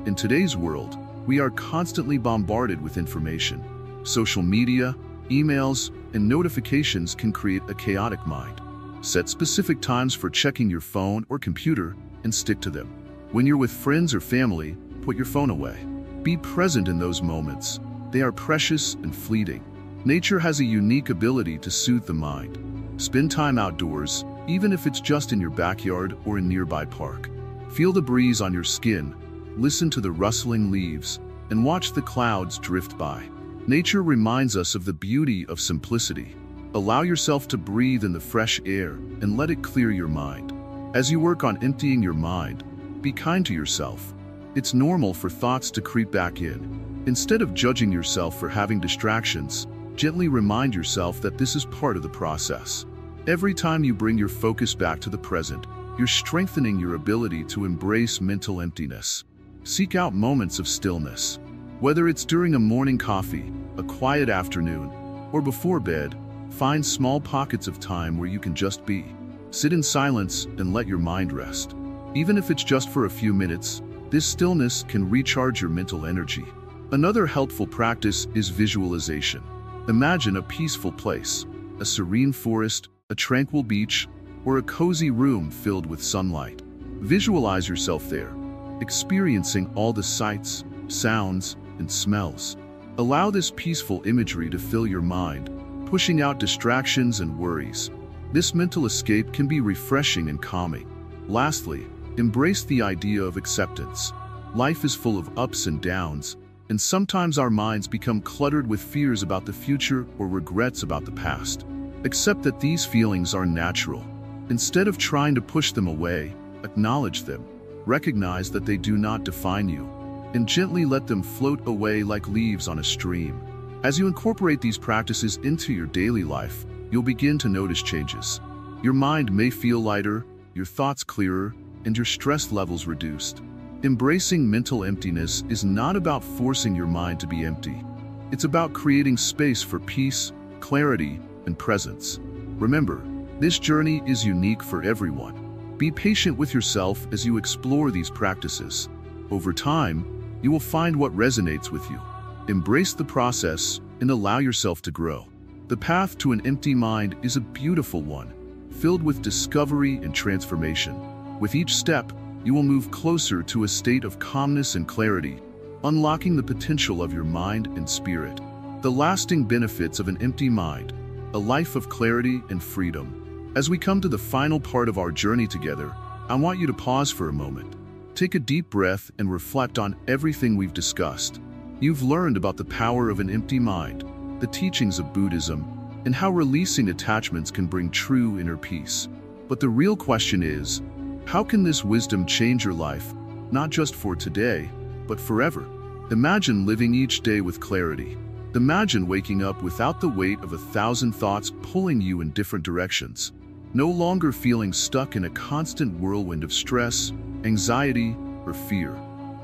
Speaker 1: In today's world, we are constantly bombarded with information. Social media, emails, and notifications can create a chaotic mind. Set specific times for checking your phone or computer and stick to them. When you're with friends or family, put your phone away. Be present in those moments. They are precious and fleeting. Nature has a unique ability to soothe the mind. Spend time outdoors, even if it's just in your backyard or a nearby park. Feel the breeze on your skin, listen to the rustling leaves, and watch the clouds drift by. Nature reminds us of the beauty of simplicity. Allow yourself to breathe in the fresh air and let it clear your mind. As you work on emptying your mind, be kind to yourself. It's normal for thoughts to creep back in. Instead of judging yourself for having distractions, gently remind yourself that this is part of the process. Every time you bring your focus back to the present, you're strengthening your ability to embrace mental emptiness. Seek out moments of stillness. Whether it's during a morning coffee, a quiet afternoon, or before bed, find small pockets of time where you can just be. Sit in silence and let your mind rest. Even if it's just for a few minutes, this stillness can recharge your mental energy. Another helpful practice is visualization. Imagine a peaceful place, a serene forest, a tranquil beach, or a cozy room filled with sunlight. Visualize yourself there, experiencing all the sights, sounds, and smells. Allow this peaceful imagery to fill your mind, pushing out distractions and worries. This mental escape can be refreshing and calming. Lastly, embrace the idea of acceptance. Life is full of ups and downs, and sometimes our minds become cluttered with fears about the future or regrets about the past. Accept that these feelings are natural. Instead of trying to push them away, acknowledge them. Recognize that they do not define you, and gently let them float away like leaves on a stream. As you incorporate these practices into your daily life, you'll begin to notice changes. Your mind may feel lighter, your thoughts clearer, and your stress levels reduced. Embracing mental emptiness is not about forcing your mind to be empty. It's about creating space for peace, clarity, and presence. Remember, this journey is unique for everyone. Be patient with yourself as you explore these practices. Over time, you will find what resonates with you. Embrace the process and allow yourself to grow. The path to an empty mind is a beautiful one, filled with discovery and transformation. With each step, you will move closer to a state of calmness and clarity, unlocking the potential of your mind and spirit. The lasting benefits of an empty mind, a life of clarity and freedom. As we come to the final part of our journey together, I want you to pause for a moment. Take a deep breath and reflect on everything we've discussed. You've learned about the power of an empty mind, the teachings of Buddhism, and how releasing attachments can bring true inner peace. But the real question is, how can this wisdom change your life, not just for today, but forever? Imagine living each day with clarity. Imagine waking up without the weight of 1,000 thoughts pulling you in different directions. No longer feeling stuck in a constant whirlwind of stress, anxiety, or fear.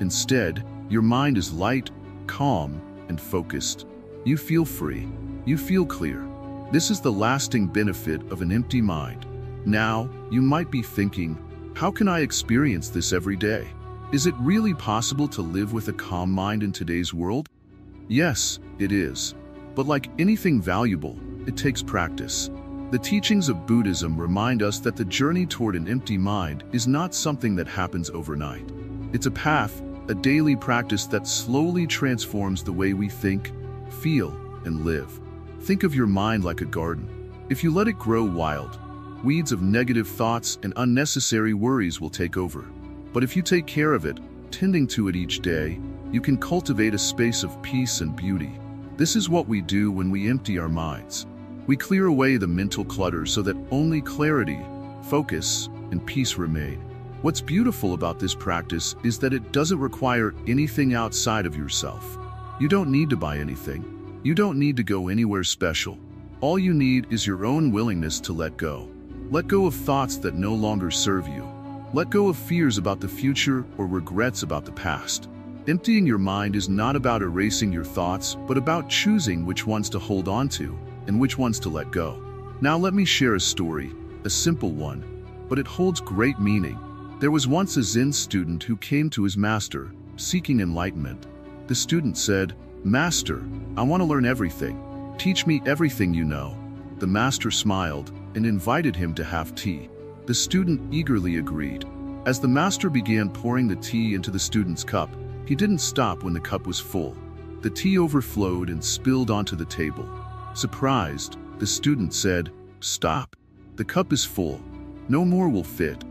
Speaker 1: Instead, your mind is light, calm, and focused. You feel free. You feel clear. This is the lasting benefit of an empty mind. Now, you might be thinking, how can I experience this every day? Is it really possible to live with a calm mind in today's world? Yes, it is. But like anything valuable, it takes practice. The teachings of Buddhism remind us that the journey toward an empty mind is not something that happens overnight. It's a path, a daily practice that slowly transforms the way we think, feel, and live. Think of your mind like a garden. If you let it grow wild, weeds of negative thoughts and unnecessary worries will take over. But if you take care of it, tending to it each day, you can cultivate a space of peace and beauty. This is what we do when we empty our minds. We clear away the mental clutter so that only clarity, focus, and peace remain. What's beautiful about this practice is that it doesn't require anything outside of yourself. You don't need to buy anything. You don't need to go anywhere special. All you need is your own willingness to let go. Let go of thoughts that no longer serve you. Let go of fears about the future or regrets about the past. Emptying your mind is not about erasing your thoughts, but about choosing which ones to hold on to and which ones to let go. Now let me share a story, a simple one, but it holds great meaning. There was once a Zen student who came to his master, seeking enlightenment. The student said, "Master, I want to learn everything. Teach me everything you know." The master smiled and invited him to have tea. The student eagerly agreed. As the master began pouring the tea into the student's cup, he didn't stop when the cup was full. The tea overflowed and spilled onto the table. Surprised, the student said, "Stop. The cup is full. No more will fit."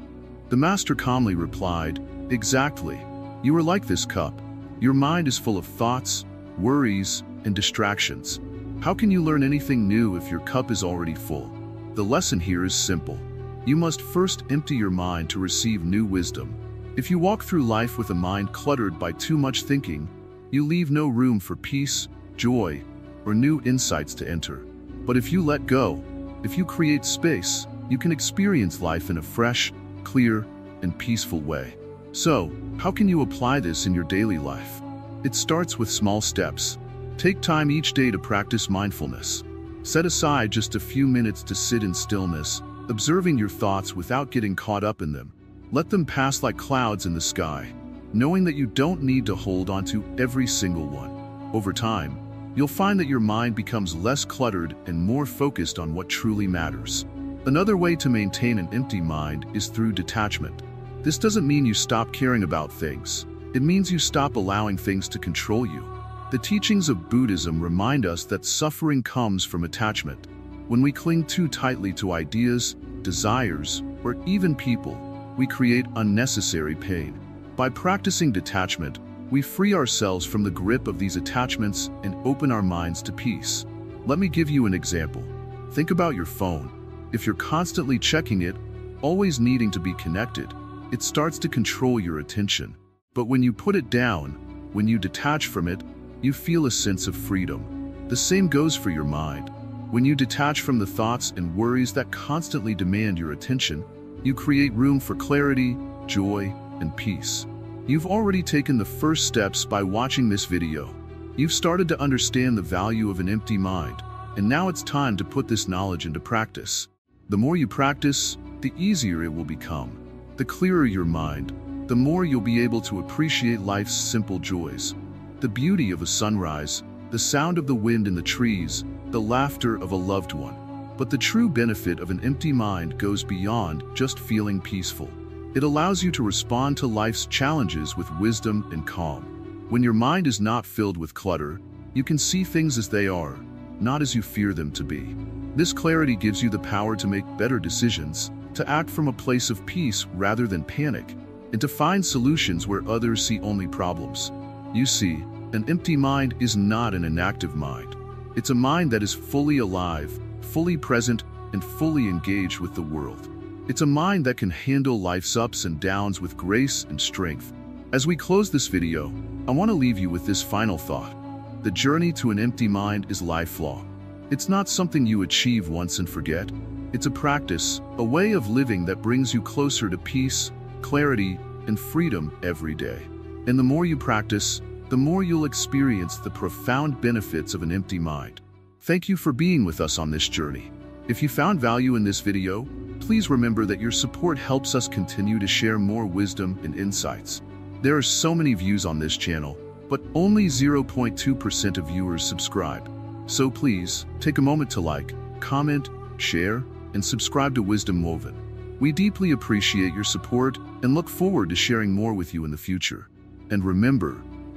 Speaker 1: The master calmly replied, "Exactly. You are like this cup. Your mind is full of thoughts, worries, and distractions. How can you learn anything new if your cup is already full?" The lesson here is simple. You must first empty your mind to receive new wisdom. If you walk through life with a mind cluttered by too much thinking, you leave no room for peace, joy, or new insights to enter. But if you let go, if you create space, you can experience life in a fresh, clear, and peaceful way. So, how can you apply this in your daily life? It starts with small steps. Take time each day to practice mindfulness. Set aside just a few minutes to sit in stillness, observing your thoughts without getting caught up in them. Let them pass like clouds in the sky, knowing that you don't need to hold on to every single one. Over time, you'll find that your mind becomes less cluttered and more focused on what truly matters. Another way to maintain an empty mind is through detachment. This doesn't mean you stop caring about things. It means you stop allowing things to control you. The teachings of Buddhism remind us that suffering comes from attachment. When we cling too tightly to ideas, desires, or even people, we create unnecessary pain. By practicing detachment, we free ourselves from the grip of these attachments and open our minds to peace. Let me give you an example. Think about your phone. If you're constantly checking it, always needing to be connected, it starts to control your attention. But when you put it down, when you detach from it, you feel a sense of freedom. The same goes for your mind. When you detach from the thoughts and worries that constantly demand your attention, you create room for clarity, joy, and peace. You've already taken the first steps by watching this video. You've started to understand the value of an empty mind, and now it's time to put this knowledge into practice. The more you practice, the easier it will become. The clearer your mind, the more you'll be able to appreciate life's simple joys. The beauty of a sunrise, the sound of the wind in the trees, the laughter of a loved one. But the true benefit of an empty mind goes beyond just feeling peaceful. It allows you to respond to life's challenges with wisdom and calm. When your mind is not filled with clutter, you can see things as they are, not as you fear them to be. This clarity gives you the power to make better decisions, to act from a place of peace rather than panic, and to find solutions where others see only problems. You see, an empty mind is not an inactive mind. It's a mind that is fully alive, fully present, and fully engaged with the world. It's a mind that can handle life's ups and downs with grace and strength. As we close this video, I want to leave you with this final thought. The journey to an empty mind is lifelong. It's not something you achieve once and forget. It's a practice, a way of living that brings you closer to peace, clarity, and freedom every day. And the more you practice, the more you'll experience the profound benefits of an empty mind. Thank you for being with us on this journey. If you found value in this video, please remember that your support helps us continue to share more wisdom and insights. There are so many views on this channel, but only 0.2% of viewers subscribe. So please, take a moment to like, comment, share, and subscribe to Wisdom Woven. We deeply appreciate your support and look forward to sharing more with you in the future. And remember,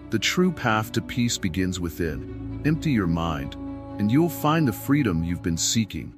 Speaker 1: the true path to peace begins within. Empty your mind, and you'll find the freedom you've been seeking.